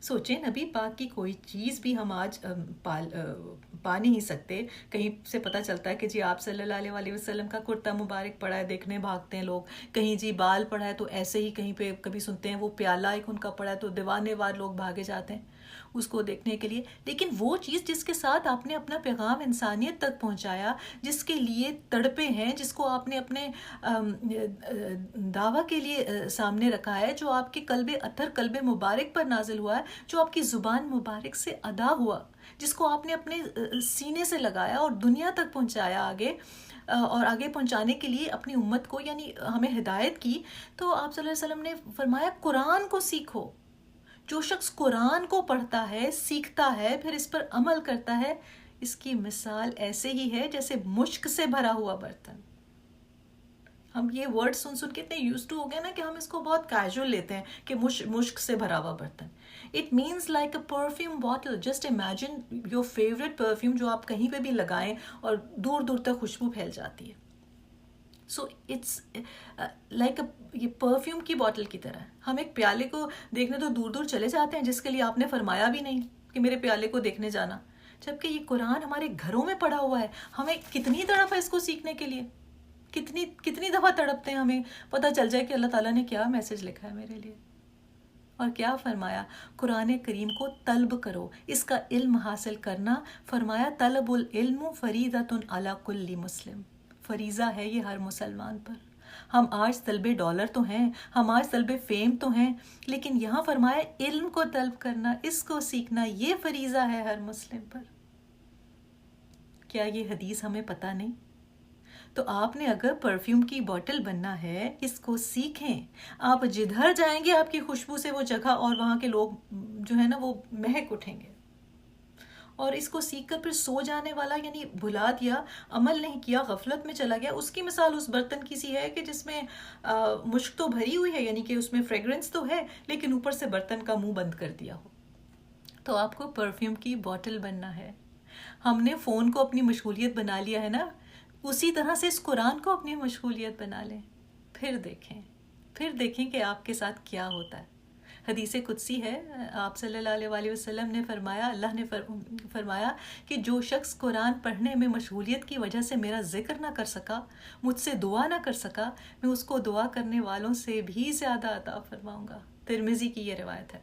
سوچیں، نبی پاک کی کوئی چیز بھی ہم آج پا نہیں سکتے۔ کہیں سے پتہ چلتا ہے کہ جی آپ صلی اللہ علیہ وسلم کا کرتا مبارک پڑا ہے، دیکھنے بھاگتے ہیں لوگ، کہیں جی بال پڑا ہے تو ایسے ہی کہیں پہ کبھی سنتے ہیں وہ پیالہ ایک ان کا پڑا ہے تو دیوانے وار لوگ بھاگے جاتے ہیں اس کو دیکھنے کے لیے۔ لیکن وہ چیز جس کے ساتھ آپ نے اپنا پیغام انسانیت تک پہنچایا، جس کے لیے تڑپے ہیں، جس کو آپ نے اپنے دعویٰ کے لیے سامنے رکھا ہے، جو آپ کے قلب اطہر، قلب مبارک پر نازل ہوا ہے، جو آپ کی زبان مبارک سے ادا ہوا، جس کو آپ نے اپنے سینے سے لگایا اور دنیا تک پہنچایا آگے، اور آگے پہنچانے کے لیے اپنی امت کو یعنی ہمیں ہدایت کی، تو آپ صلی اللہ علیہ وسلم نے فرمایا قرآن کو سیکھو۔ جو شخص قرآن کو پڑھتا ہے، سیکھتا ہے، پھر اس پر عمل کرتا ہے، اس کی مثال ایسے ہی ہے جیسے مشک سے بھرا ہوا برتن۔ ہم یہ ورڈ سن کے اتنے یوز ٹو ہو گئے نا کہ ہم اس کو بہت کیجول لیتے ہیں کہ مشک سے بھرا ہوا برتن۔ It means like a perfume bottle. Just imagine your favourite perfume جو آپ کہیں پہ بھی لگائیں اور دور دور تک خوشبو پھیل جاتی ہے۔ سو اٹس لائک یہ پرفیوم کی بوٹل کی طرح۔ ہم ایک پیالے کو دیکھنے تو دور دور چلے جاتے ہیں، جس کے لیے آپ نے فرمایا بھی نہیں کہ میرے پیالے کو دیکھنے جانا، جبکہ یہ قرآن ہمارے گھروں میں پڑا ہوا ہے۔ ہمیں کتنی تڑپ ہے اس کو سیکھنے کے لیے، کتنی دفعہ تڑپتے ہیں ہمیں پتہ چل جائے کہ اللہ تعالیٰ نے کیا میسج لکھا ہے میرے لیے، اور کیا فرمایا۔ قرآن کریم کو طلب کرو، اس کا علم حاصل کرنا، فرمایا طلب العلم فریضۃ علی کل مسلم، فریضہ ہے یہ ہر مسلمان پر۔ ہم آج طلب ڈالر تو ہیں، ہم آج طلب فیم تو ہیں، لیکن یہاں فرمایا علم کو طلب کرنا، اس کو سیکھنا، یہ فریضہ ہے ہر مسلم پر۔ کیا یہ حدیث ہمیں پتہ نہیں؟ تو آپ نے اگر پرفیوم کی بوٹل بننا ہے، اس کو سیکھیں۔ آپ جدھر جائیں گے آپ کی خوشبو سے وہ جگہ اور وہاں کے لوگ جو ہے نا وہ مہک اٹھیں گے۔ اور اس کو سیکھ کر پھر سو جانے والا، یعنی بھلا دیا، عمل نہیں کیا، غفلت میں چلا گیا، اس کی مثال اس برتن کی سی ہے کہ جس میں مشک تو بھری ہوئی ہے، یعنی کہ اس میں فریگرنس تو ہے، لیکن اوپر سے برتن کا منہ بند کر دیا ہو۔ تو آپ کو پرفیوم کی بوٹل بننا ہے۔ ہم نے فون کو اپنی مشغولیت بنا لیا ہے نا، اسی طرح سے اس قرآن کو اپنی مشغولیت بنا لیں، پھر دیکھیں کہ آپ کے ساتھ کیا ہوتا ہے۔ حدیث قدسی ہے، آپ صلی اللہ علیہ وسلم نے فرمایا، اللہ نے فرمایا کہ جو شخص قرآن پڑھنے میں مشغولیت کی وجہ سے میرا ذکر نہ کر سکا، مجھ سے دعا نہ کر سکا، میں اس کو دعا کرنے والوں سے بھی زیادہ عطا فرماؤں گا۔ ترمذی کی یہ روایت ہے۔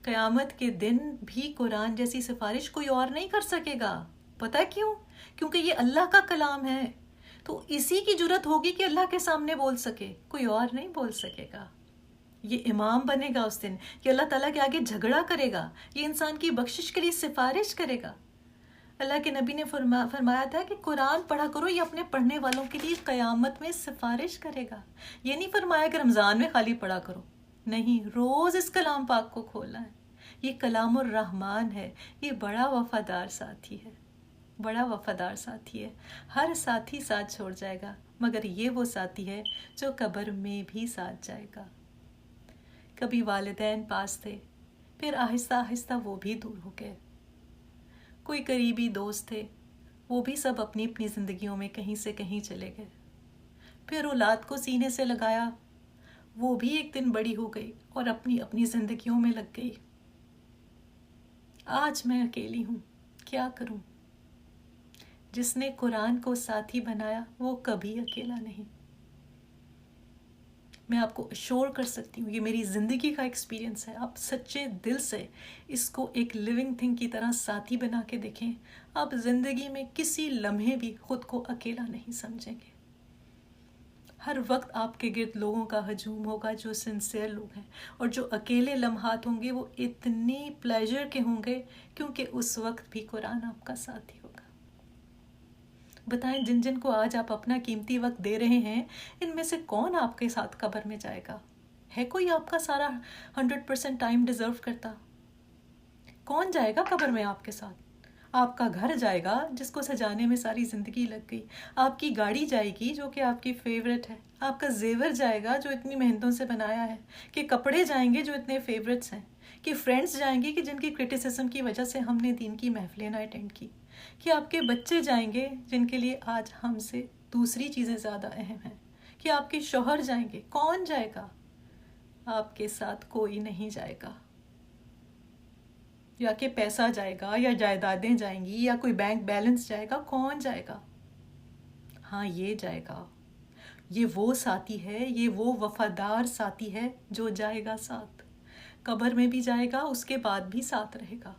قیامت کے دن بھی قرآن جیسی سفارش کوئی اور نہیں کر سکے گا۔ پتہ کیوں؟ کیونکہ یہ اللہ کا کلام ہے، تو اسی کی جرت ہوگی کہ اللہ کے سامنے بول سکے، کوئی اور نہیں بول سکے گا۔ یہ امام بنے گا اس دن، یہ اللہ تعالیٰ کے آگے جھگڑا کرے گا، یہ انسان کی بخشش کے لیے سفارش کرے گا۔ اللہ کے نبی نے فرمایا تھا کہ قرآن پڑھا کرو، یہ اپنے پڑھنے والوں کے لیے قیامت میں سفارش کرے گا۔ یہ نہیں فرمایا کہ رمضان میں خالی پڑھا کرو، نہیں، روز اس کلام پاک کو کھولنا ہے۔ یہ کلام الرحمن ہے، یہ بڑا وفادار ساتھی ہے۔ بڑا وفادار ساتھی ہے. ہر ساتھی ساتھ چھوڑ جائے گا مگر یہ وہ ساتھی ہے جو قبر میں بھی ساتھ جائے گا. کبھی والدین پاس تھے، پھر آہستہ آہستہ وہ بھی دور ہو گئے. کوئی قریبی دوست تھے، وہ بھی سب اپنی اپنی زندگیوں میں کہیں سے کہیں چلے گئے. پھر اولاد کو سینے سے لگایا، وہ بھی ایک دن بڑی ہو گئی اور اپنی اپنی زندگیوں میں لگ گئی. آج میں اکیلی ہوں، کیا کروں؟ جس نے قرآن کو ساتھی بنایا وہ کبھی اکیلا نہیں. میں آپ کو اشور کر سکتی ہوں، یہ میری زندگی کا ایکسپیرینس ہے. آپ سچے دل سے اس کو ایک لیونگ تھنگ کی طرح ساتھی بنا کے دیکھیں، آپ زندگی میں کسی لمحے بھی خود کو اکیلا نہیں سمجھیں گے. ہر وقت آپ کے گرد لوگوں کا ہجوم ہوگا جو سنسیئر لوگ ہیں، اور جو اکیلے لمحات ہوں گے وہ اتنی پلیجر کے ہوں گے کیونکہ اس وقت بھی قرآن آپ کا ساتھی ہوگا. بتائیں، جن جن کو آج آپ اپنا قیمتی وقت دے رہے ہیں، ان میں سے کون آپ کے ساتھ قبر میں جائے گا؟ ہے کوئی آپ کا سارا 100% ٹائم ڈیزرو کرتا؟ کون جائے گا قبر میں آپ کے ساتھ؟ آپ کا گھر جائے گا جس کو سجانے میں ساری زندگی لگ گئی. آپ کی گاڑی جائے گی جو کہ آپ کی فیوریٹ ہے. آپ کا زیور جائے گا جو اتنی محنتوں سے بنایا ہے. کہ کپڑے جائیں گے جو اتنے فیوریٹس ہیں. کہ فرینڈس جائیں گے کہ جن کی کرٹیسزم کی وجہ سے ہم نے دین کی محفلیں نہ اٹینڈ کی. کہ آپ کے بچے جائیں گے جن کے لیے آج ہم سے دوسری چیزیں زیادہ اہم ہیں. کہ آپ کے شوہر جائیں گے. کون جائے گا؟ آپ کے ساتھ کوئی نہیں جائے گا. یا کہ پیسہ جائے گا، یا جائیدادیں جائیں گی، یا کوئی بینک بیلنس جائے گا. کون جائے گا؟ ہاں، یہ جائے گا. یہ وہ ساتھی ہے، یہ وہ وفادار ساتھی ہے جو جائے گا ساتھ. قبر میں بھی جائے گا، اس کے بعد بھی ساتھ رہے گا.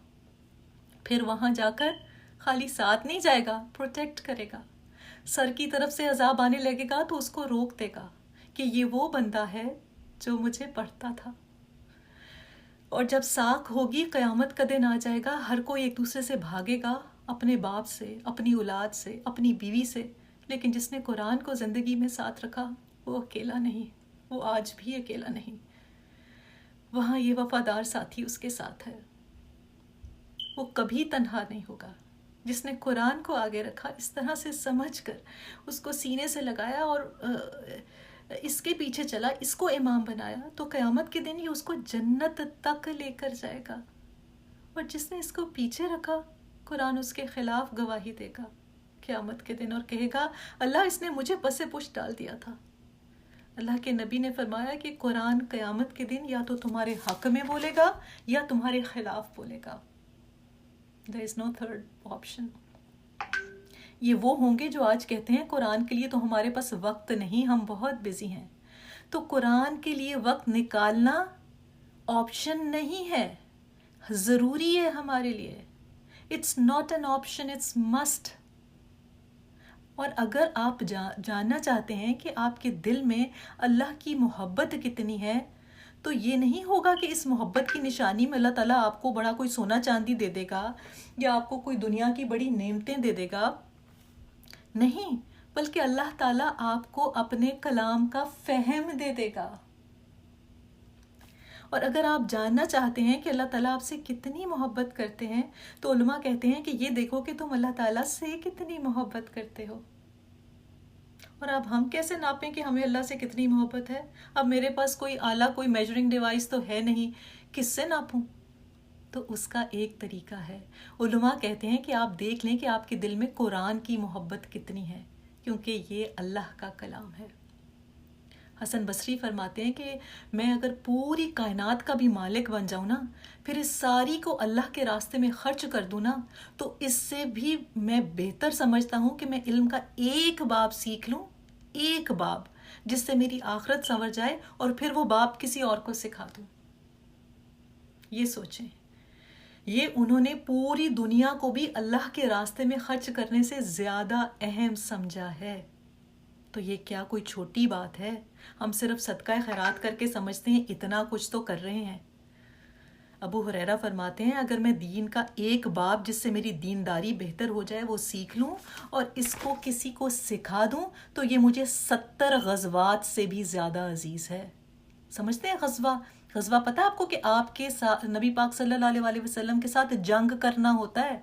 پھر وہاں جا کر خالی ساتھ نہیں جائے گا، پروٹیکٹ کرے گا. سر کی طرف سے عذاب آنے لگے گا تو اس کو روک دے گا کہ یہ وہ بندہ ہے جو مجھے پڑھتا تھا. اور جب ساکھ ہوگی، قیامت کا دن آ جائے گا، ہر کوئی ایک دوسرے سے بھاگے گا، اپنے باپ سے، اپنی اولاد سے، اپنی بیوی سے. لیکن جس نے قرآن کو زندگی میں ساتھ رکھا وہ اکیلا نہیں، وہ آج بھی اکیلا نہیں. وہاں یہ وفادار ساتھی اس کے ساتھ ہے، وہ کبھی تنہا نہیں ہوگا. جس نے قرآن کو آگے رکھا، اس طرح سے سمجھ کر اس کو سینے سے لگایا اور اس کے پیچھے چلا، اس کو امام بنایا، تو قیامت کے دن یہ اس کو جنت تک لے کر جائے گا. اور جس نے اس کو پیچھے رکھا، قرآن اس کے خلاف گواہی دے گا قیامت کے دن اور کہے گا اللہ اس نے مجھے پس پش ڈال دیا تھا. اللہ کے نبی نے فرمایا کہ قرآن قیامت کے دن یا تو تمہارے حق میں بولے گا یا تمہارے خلاف بولے گا. There is no third option. یہ وہ ہوں گے جو آج کہتے ہیں قرآن کے لیے تو ہمارے پاس وقت نہیں، ہم بہت بزی ہیں. تو قرآن کے لیے وقت نکالنا آپشن نہیں ہے، ضروری ہے ہمارے لیے. It's not an option, it's must. اور اگر آپ جاننا چاہتے ہیں کہ آپ کے دل میں اللہ کی محبت کتنی ہے، تو یہ نہیں ہوگا کہ اس محبت کی نشانی میں اللہ تعالیٰ آپ کو بڑا کوئی سونا چاندی دے دے گا یا آپ کو کوئی دنیا کی بڑی نعمتیں دے دے گا. نہیں، بلکہ اللہ تعالیٰ آپ کو اپنے کلام کا فہم دے دے گا. اور اگر آپ جاننا چاہتے ہیں کہ اللہ تعالیٰ آپ سے کتنی محبت کرتے ہیں، تو علماء کہتے ہیں کہ یہ دیکھو کہ تم اللہ تعالیٰ سے کتنی محبت کرتے ہو. اور اب ہم کیسے ناپیں کہ ہمیں اللہ سے کتنی محبت ہے؟ اب میرے پاس کوئی آلہ، کوئی میجرنگ ڈیوائس تو ہے نہیں، کس سے ناپوں؟ تو اس کا ایک طریقہ ہے. علماء کہتے ہیں کہ آپ دیکھ لیں کہ آپ کے دل میں قرآن کی محبت کتنی ہے، کیونکہ یہ اللہ کا کلام ہے. حسن بصری فرماتے ہیں کہ میں اگر پوری کائنات کا بھی مالک بن جاؤں نا، پھر اس ساری کو اللہ کے راستے میں خرچ کر دوں نا، تو اس سے بھی میں بہتر سمجھتا ہوں کہ میں علم کا ایک باب سیکھ لوں، ایک باب، جس سے میری آخرت سنور جائے، اور پھر وہ باب کسی اور کو سکھا دوں. یہ سوچیں، یہ انہوں نے پوری دنیا کو بھی اللہ کے راستے میں خرچ کرنے سے زیادہ اہم سمجھا ہے. تو یہ کیا کوئی چھوٹی بات ہے؟ ہم صرف صدقہ خیرات کر کے سمجھتے ہیں اتنا کچھ تو کر رہے ہیں. ابو ہریرہ فرماتے ہیں اگر میں دین کا ایک باب جس سے میری دینداری بہتر ہو جائے وہ سیکھ لوں اور اس کو کسی کو سکھا دوں، تو یہ مجھے 70 غزوات سے بھی زیادہ عزیز ہے. سمجھتے ہیں غزوہ پتہ آپ کو کہ آپ کے ساتھ نبی پاک صلی اللہ علیہ وسلم کے ساتھ جنگ کرنا ہوتا ہے.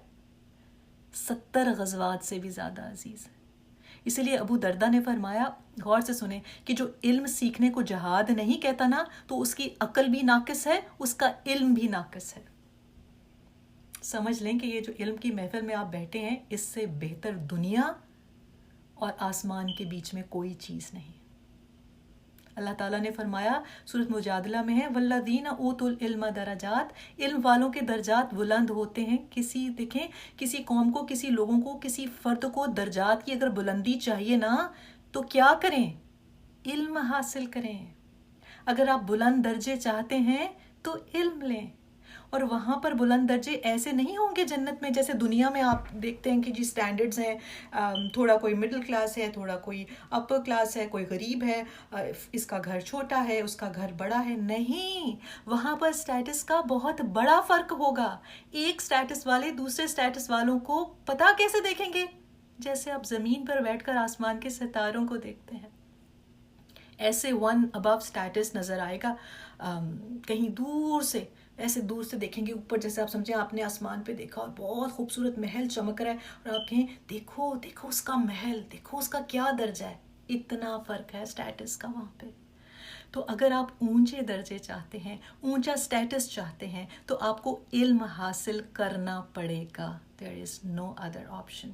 70 غزوات سے بھی زیادہ عزیز ہے۔ اسی لیے ابو دردہ نے فرمایا، غور سے سنیں، کہ جو علم سیکھنے کو جہاد نہیں کہتا نا، تو اس کی عقل بھی ناقص ہے، اس کا علم بھی ناقص ہے۔ سمجھ لیں کہ یہ جو علم کی محفل میں آپ بیٹھے ہیں، اس سے بہتر دنیا اور آسمان کے بیچ میں کوئی چیز نہیں۔ اللہ تعالیٰ نے فرمایا، سورۃ مجادلہ میں ہے، والذین اوتوا العلم درجات، علم والوں کے درجات بلند ہوتے ہیں۔ دیکھیں، کسی قوم کو، کسی لوگوں کو، کسی فرد کو درجات کی اگر بلندی چاہیے نا، تو کیا کریں؟ علم حاصل کریں۔ اگر آپ بلند درجے چاہتے ہیں تو علم لیں، اور وہاں پر بلند درجے ایسے نہیں ہوں گے جنت میں جیسے دنیا میں آپ دیکھتے ہیں کہ جی سٹینڈرڈز ہیں، تھوڑا کوئی مڈل کلاس ہے، تھوڑا کوئی اپر کلاس ہے، کوئی غریب ہے، اس کا گھر چھوٹا ہے، اس کا گھر بڑا ہے۔ نہیں، وہاں پر سٹیٹس کا بہت بڑا فرق ہوگا۔ ایک سٹیٹس والے دوسرے سٹیٹس والوں کو پتہ کیسے دیکھیں گے؟ جیسے آپ زمین پر بیٹھ کر آسمان کے ستاروں کو دیکھتے ہیں، ایسے ون ابو سٹیٹس نظر آئے گا، کہیں دور سے، ایسے دور سے دیکھیں گے اوپر، جیسے آپ سمجھیں آپ نے آسمان پہ دیکھا اور بہت خوبصورت محل چمک رہا ہے، اور آپ کہیں دیکھو دیکھو اس کا محل، دیکھو اس کا کیا درجہ ہے۔ اتنا فرق ہے سٹیٹس کا وہاں پہ۔ تو اگر آپ اونچے درجے چاہتے ہیں، اونچا سٹیٹس چاہتے ہیں، تو آپ کو علم حاصل کرنا پڑے گا۔ there is no other option۔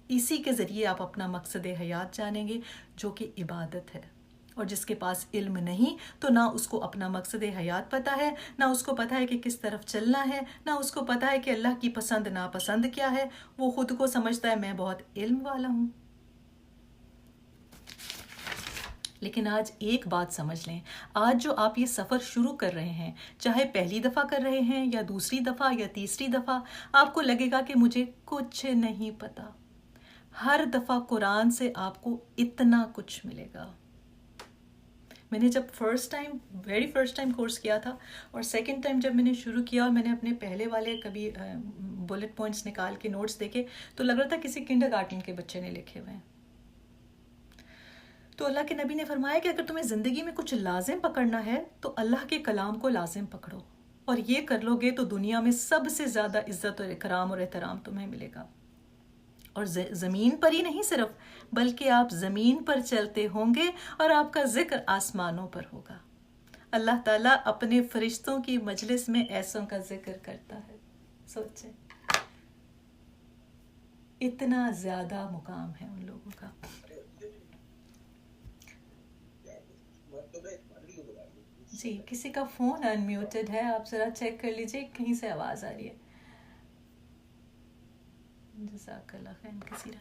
اسی کے ذریعے آپ اپنا مقصد حیات جانیں گے، جو کہ عبادت ہے۔ اور جس کے پاس علم نہیں، تو نہ اس کو اپنا مقصد حیات پتہ ہے، نہ اس کو پتہ ہے کہ کس طرف چلنا ہے، نہ اس کو پتہ ہے کہ اللہ کی پسند ناپسند کیا ہے۔ وہ خود کو سمجھتا ہے میں بہت علم والا ہوں۔ لیکن آج ایک بات سمجھ لیں، آج جو آپ یہ سفر شروع کر رہے ہیں، چاہے پہلی دفعہ کر رہے ہیں یا دوسری دفعہ یا تیسری دفعہ، آپ کو لگے گا کہ مجھے کچھ نہیں پتہ۔ ہر دفعہ قرآن سے آپ کو اتنا کچھ ملے گا۔ میں نے جب ویری فرسٹ ٹائم کورس کیا تھا، اور سیکنڈ ٹائم جب میں نے شروع کیا اور میں نے اپنے پہلے والے کبھی بلٹ پوائنٹس نکال کے نوٹس دیکھے، تو لگ رہا تھا کسی کنڈر گارٹن کے بچے نے لکھے ہوئے ہیں۔ تو اللہ کے نبی نے فرمایا کہ اگر تمہیں زندگی میں کچھ لازم پکڑنا ہے تو اللہ کے کلام کو لازم پکڑو، اور یہ کر لو گے تو دنیا میں سب سے زیادہ عزت اور اکرام اور احترام تمہیں ملے گا۔ اور زمین پر ہی نہیں صرف، بلکہ آپ زمین پر چلتے ہوں گے اور آپ کا ذکر آسمانوں پر ہوگا۔ اللہ تعالیٰ اپنے فرشتوں کی مجلس میں ایسوں کا ذکر کرتا ہے۔ سوچیں، اتنا زیادہ مقام ہے ان لوگوں کا۔ جی، کسی کا فون ان میوٹڈ ہے، آپ ذرا چیک کر لیجئے، کہیں سے آواز آ رہی ہے۔ جزاک اللہ خیر کثیرا۔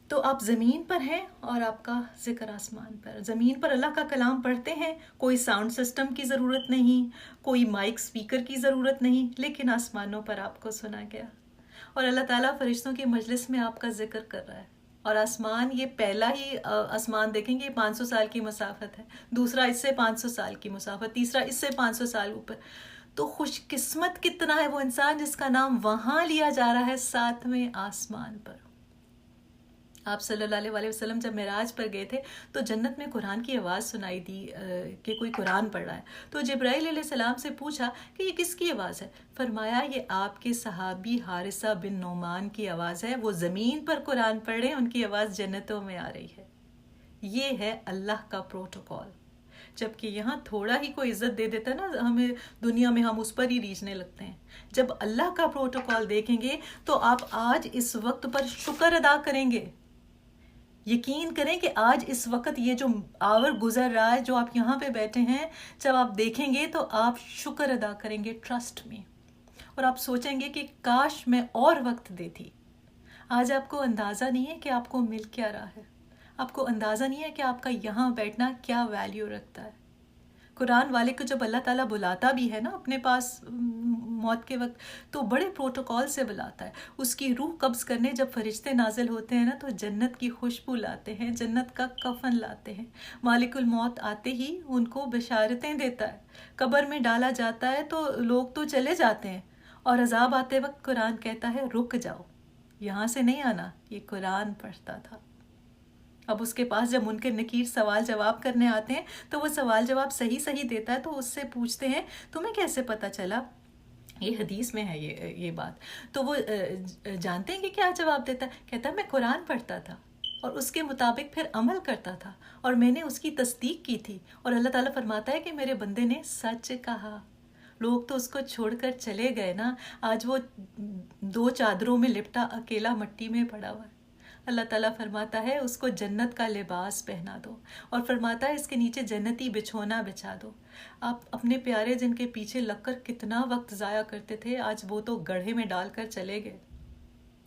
تو آپ زمین پر ہیں اور آپ کا ذکر آسمان پر۔ زمین پر اللہ کا کلام پڑھتے ہیں، کوئی ساؤنڈ سسٹم کی ضرورت نہیں، کوئی مائک سپیکر کی ضرورت نہیں، لیکن آسمانوں پر آپ کو سنا گیا، اور اللہ تعالیٰ فرشتوں کی مجلس میں آپ کا ذکر کر رہا ہے۔ اور آسمان، یہ پہلا ہی آسمان دیکھیں گے 500 سال کی مسافت ہے، دوسرا اس سے 500 سال کی مسافت، تیسرا اس سے 500 سال اوپر۔ تو خوش قسمت کتنا ہے وہ انسان جس کا نام وہاں لیا جا رہا ہے 7ویں آسمان پر۔ آپ صلی اللہ علیہ وسلم جب معراج پر گئے تھے تو جنت میں قرآن کی آواز سنائی دی کہ کوئی قرآن پڑھ رہا ہے۔ تو جبرائیل علیہ السلام سے پوچھا کہ یہ کس کی آواز ہے؟ فرمایا یہ آپ کے صحابی حارثہ بن نعمان کی آواز ہے، وہ زمین پر قرآن پڑھ رہے ہیں، ان کی آواز جنتوں میں آ رہی ہے۔ یہ ہے اللہ کا پروٹوکول۔ جبکہ یہاں تھوڑا ہی کوئی عزت دے دیتا ہے نا ہمیں دنیا میں، ہم اس پر ہی ریجھنے لگتے ہیں۔ جب اللہ کا پروٹوکول دیکھیں گے تو آپ آج اس وقت پر شکر ادا کریں گے۔ یقین کریں کہ آج اس وقت یہ جو آور گزر رہا ہے، جو آپ یہاں پہ بیٹھے ہیں، جب آپ دیکھیں گے تو آپ شکر ادا کریں گے، ٹرسٹ میں، اور آپ سوچیں گے کہ کاش میں اور وقت دیتی۔ آج آپ کو اندازہ نہیں ہے کہ آپ کو مل کیا رہا ہے، آپ کو اندازہ نہیں ہے کہ آپ کا یہاں بیٹھنا کیا ویلیو رکھتا ہے۔ قرآن والے کو جب اللہ تعالیٰ بلاتا بھی ہے نا اپنے پاس موت کے وقت، تو بڑے پروٹوکول سے بلاتا ہے۔ اس کی روح قبض کرنے جب فرشتے نازل ہوتے ہیں نا، تو جنت کی خوشبو لاتے ہیں، جنت کا کفن لاتے ہیں۔ مالک الموت آتے ہی ان کو بشارتیں دیتا ہے۔ قبر میں ڈالا جاتا ہے تو لوگ تو چلے جاتے ہیں، اور عذاب آتے وقت قرآن کہتا ہے رک جاؤ، یہاں سے نہیں آنا، یہ قرآن پڑھتا تھا۔ اب اس کے پاس جب منکر نکیر سوال جواب کرنے آتے ہیں تو وہ سوال جواب صحیح دیتا ہے، تو اس سے پوچھتے ہیں تمہیں کیسے پتہ چلا یہ حدیث میں ہے یہ بات. تو وہ جانتے ہیں کہ کیا جواب دیتا ہے؟ کہتا ہے میں قرآن پڑھتا تھا اور اس کے مطابق پھر عمل کرتا تھا اور میں نے اس کی تصدیق کی تھی، اور اللہ تعالیٰ فرماتا ہے کہ میرے بندے نے سچ کہا. لوگ تو اس کو چھوڑ کر چلے گئے نا، آج وہ 2 چادروں میں لپٹا اکیلا مٹی میں پڑا ہوا ہے. اللہ تعالیٰ فرماتا ہے اس کو جنت کا لباس پہنا دو، اور فرماتا ہے اس کے نیچے جنتی بچھونا بچھا دو. آپ اپنے پیارے جن کے پیچھے لگ کر کتنا وقت ضائع کرتے تھے، آج وہ تو گڑھے میں ڈال کر چلے گئے.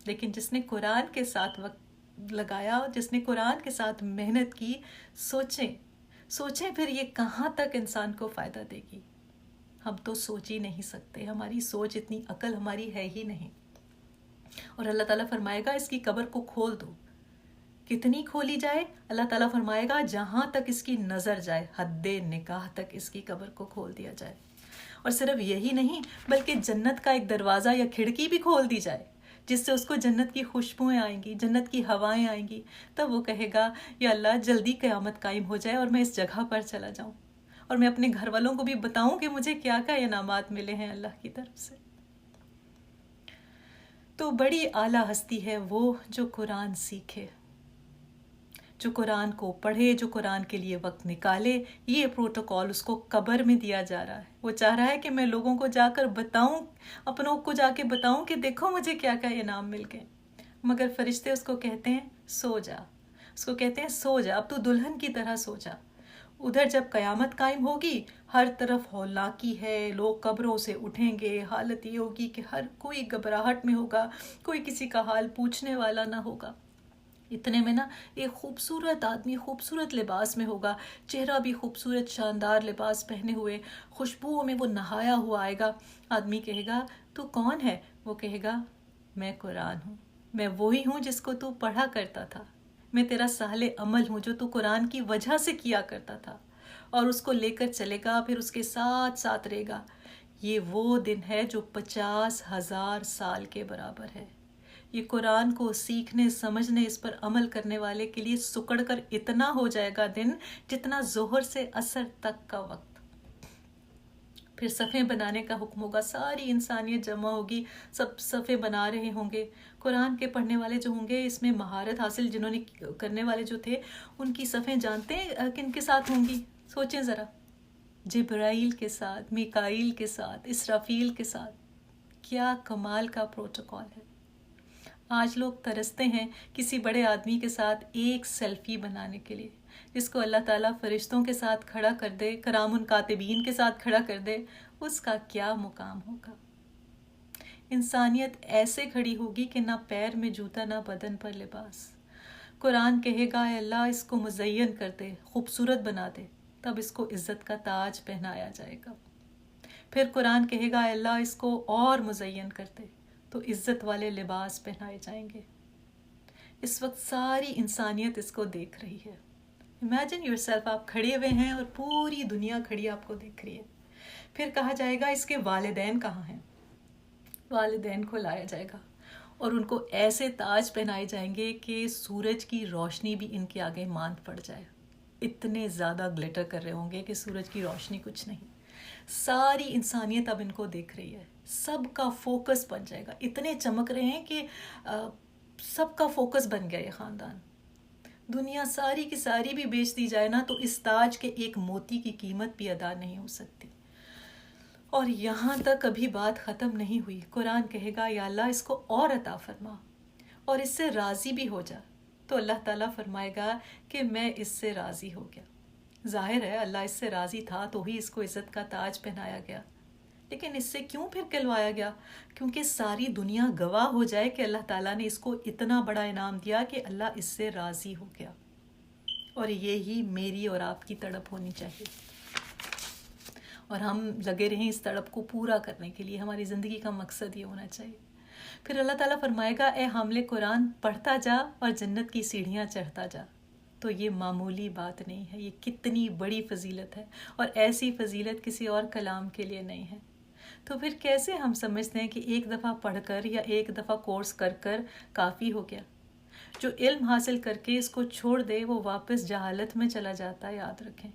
لیکن جس نے قرآن کے ساتھ وقت لگایا، جس نے قرآن کے ساتھ محنت کی، سوچیں پھر یہ کہاں تک انسان کو فائدہ دے گی. ہم تو سوچ ہی نہیں سکتے، ہماری سوچ اتنی عقل ہماری ہے ہی نہیں. اور اللہ تعالیٰ فرمائے گا اس کی قبر کو کھول دو. کتنی کھولی جائے؟ اللہ تعالیٰ فرمائے گا جہاں تک اس کی نظر جائے، حد نکاح تک اس کی قبر کو کھول دیا جائے. اور صرف یہی نہیں بلکہ جنت کا ایک دروازہ یا کھڑکی بھی کھول دی جائے، جس سے اس کو جنت کی خوشبوئیں آئیں گی، جنت کی ہوائیں آئیں گی. تب وہ کہے گا یا اللہ جلدی قیامت قائم ہو جائے اور میں اس جگہ پر چلا جاؤں، اور میں اپنے گھر والوں کو بھی بتاؤں کہ مجھے کیا کیا انعامات ملے ہیں اللہ کی طرف سے. تو بڑی اعلیٰ ہستی ہے وہ جو قرآن سیکھے، جو قرآن کو پڑھے، جو قرآن کے لیے وقت نکالے. یہ پروٹوکول اس کو قبر میں دیا جا رہا ہے. وہ چاہ رہا ہے کہ میں لوگوں کو جا کر بتاؤں، اپنوں کو جا کے بتاؤں کہ دیکھو مجھے کیا کیا انعام مل گئے. مگر فرشتے اس کو کہتے ہیں سو جا، اس کو کہتے ہیں سو جا، اب تو دلہن کی طرح سو جا. ادھر جب قیامت قائم ہوگی، ہر طرف ہولناکی ہے، لوگ قبروں سے اٹھیں گے، حالت یہ ہوگی کہ ہر کوئی گھبراہٹ میں ہوگا، کوئی کسی کا حال پوچھنے والا نہ ہوگا. اتنے میں نا ایک خوبصورت آدمی خوبصورت لباس میں ہوگا، چہرہ بھی خوبصورت شاندار لباس پہنے ہوئے، خوشبوؤں میں وہ نہایا ہوا آئے گا. آدمی کہے گا تو کون ہے؟ وہ کہے گا میں قرآن ہوں، میں وہی ہوں جس کو تو پڑھا کرتا تھا، میں تیرا سہل عمل ہوں جو تو قرآن کی وجہ سے کیا کرتا تھا. اور اس کو لے کر چلے گا، پھر اس کے ساتھ ساتھ رہے گا. یہ وہ دن ہے جو 50,000 سال کے برابر ہے. یہ قرآن کو سیکھنے، سمجھنے، اس پر عمل کرنے والے کے لیے سکڑ کر اتنا ہو جائے گا دن جتنا ظہر سے عصر تک کا وقت. پھر صفیں بنانے کا حکم ہوگا، ساری انسانیت جمع ہوگی، سب صفیں بنا رہے ہوں گے. قرآن کے پڑھنے والے جو ہوں گے، اس میں مہارت حاصل جنہوں نے کرنے والے جو تھے، ان کی صفیں جانتے ہیں کن کے ساتھ ہوں گی؟ سوچیں ذرا، جبرائیل کے ساتھ، میکائیل کے ساتھ، اسرافیل کے ساتھ. کیا کمال کا پروٹوکول ہے. آج لوگ ترستے ہیں کسی بڑے آدمی کے ساتھ ایک سیلفی بنانے کے لیے، جس کو اللہ تعالیٰ فرشتوں کے ساتھ کھڑا کر دے، کرام الکاتبین کے ساتھ کھڑا کر دے. اس کا کیا مقام ہوگا. انسانیت ایسے کھڑی ہوگی کہ نہ پیر میں جوتا، نہ بدن پر لباس. قرآن کہے گا اے اللہ اس کو مزین کر دے، خوبصورت بنا دے، تب اس کو عزت کا تاج پہنایا جائے گا. پھر قرآن کہے گا اے اللہ اس کو اور مزین کر دے، تو عزت والے لباس پہنائے جائیں گے. اس وقت ساری انسانیت اس کو دیکھ رہی ہے. امیجن یور سیلف، آپ کھڑے ہوئے ہیں اور پوری دنیا کھڑی آپ کو دیکھ رہی ہے. پھر کہا جائے گا اس کے والدین کہاں ہیں؟ والدین کو لایا جائے گا اور ان کو ایسے تاج پہنائے جائیں گے کہ سورج کی روشنی بھی ان کے آگے ماند پڑ جائے. اتنے زیادہ گلیٹر کر رہے ہوں گے کہ سورج کی روشنی کچھ نہیں. ساری انسانیت اب ان کو دیکھ رہی ہے، سب کا فوکس بن جائے گا. اتنے چمک رہے ہیں کہ سب کا فوکس بن گیا یہ خاندان. دنیا ساری کی ساری بھی بیچ دی جائے نا تو اس تاج کے ایک موتی کی قیمت بھی ادا نہیں ہو سکتی. اور یہاں تک ابھی بات ختم نہیں ہوئی. قرآن کہے گا یا اللہ اس کو اور عطا فرما اور اس سے راضی بھی ہو جا. تو اللہ تعالیٰ فرمائے گا کہ میں اس سے راضی ہو گیا. ظاہر ہے اللہ اس سے راضی تھا تو ہی اس کو عزت کا تاج پہنایا گیا. لیکن اس سے کیوں پھر کہلوایا گیا؟ کیونکہ ساری دنیا گواہ ہو جائے کہ اللہ تعالیٰ نے اس کو اتنا بڑا انعام دیا کہ اللہ اس سے راضی ہو گیا. اور یہی میری اور آپ کی تڑپ ہونی چاہیے، اور ہم لگے رہیں اس تڑپ کو پورا کرنے کے لیے. ہماری زندگی کا مقصد یہ ہونا چاہیے. پھر اللہ تعالیٰ فرمائے گا اے حامل قرآن پڑھتا جا اور جنت کی سیڑھیاں چڑھتا جا. تو یہ معمولی بات نہیں ہے، یہ کتنی بڑی فضیلت ہے، اور ایسی فضیلت کسی اور کلام کے لیے نہیں ہے. تو پھر کیسے ہم سمجھتے ہیں کہ ایک دفعہ پڑھ کر یا ایک دفعہ کورس کر کر کافی ہو گیا؟ جو علم حاصل کر کے اس کو چھوڑ دے وہ واپس جہالت میں چلا جاتا ہے، یاد رکھیں.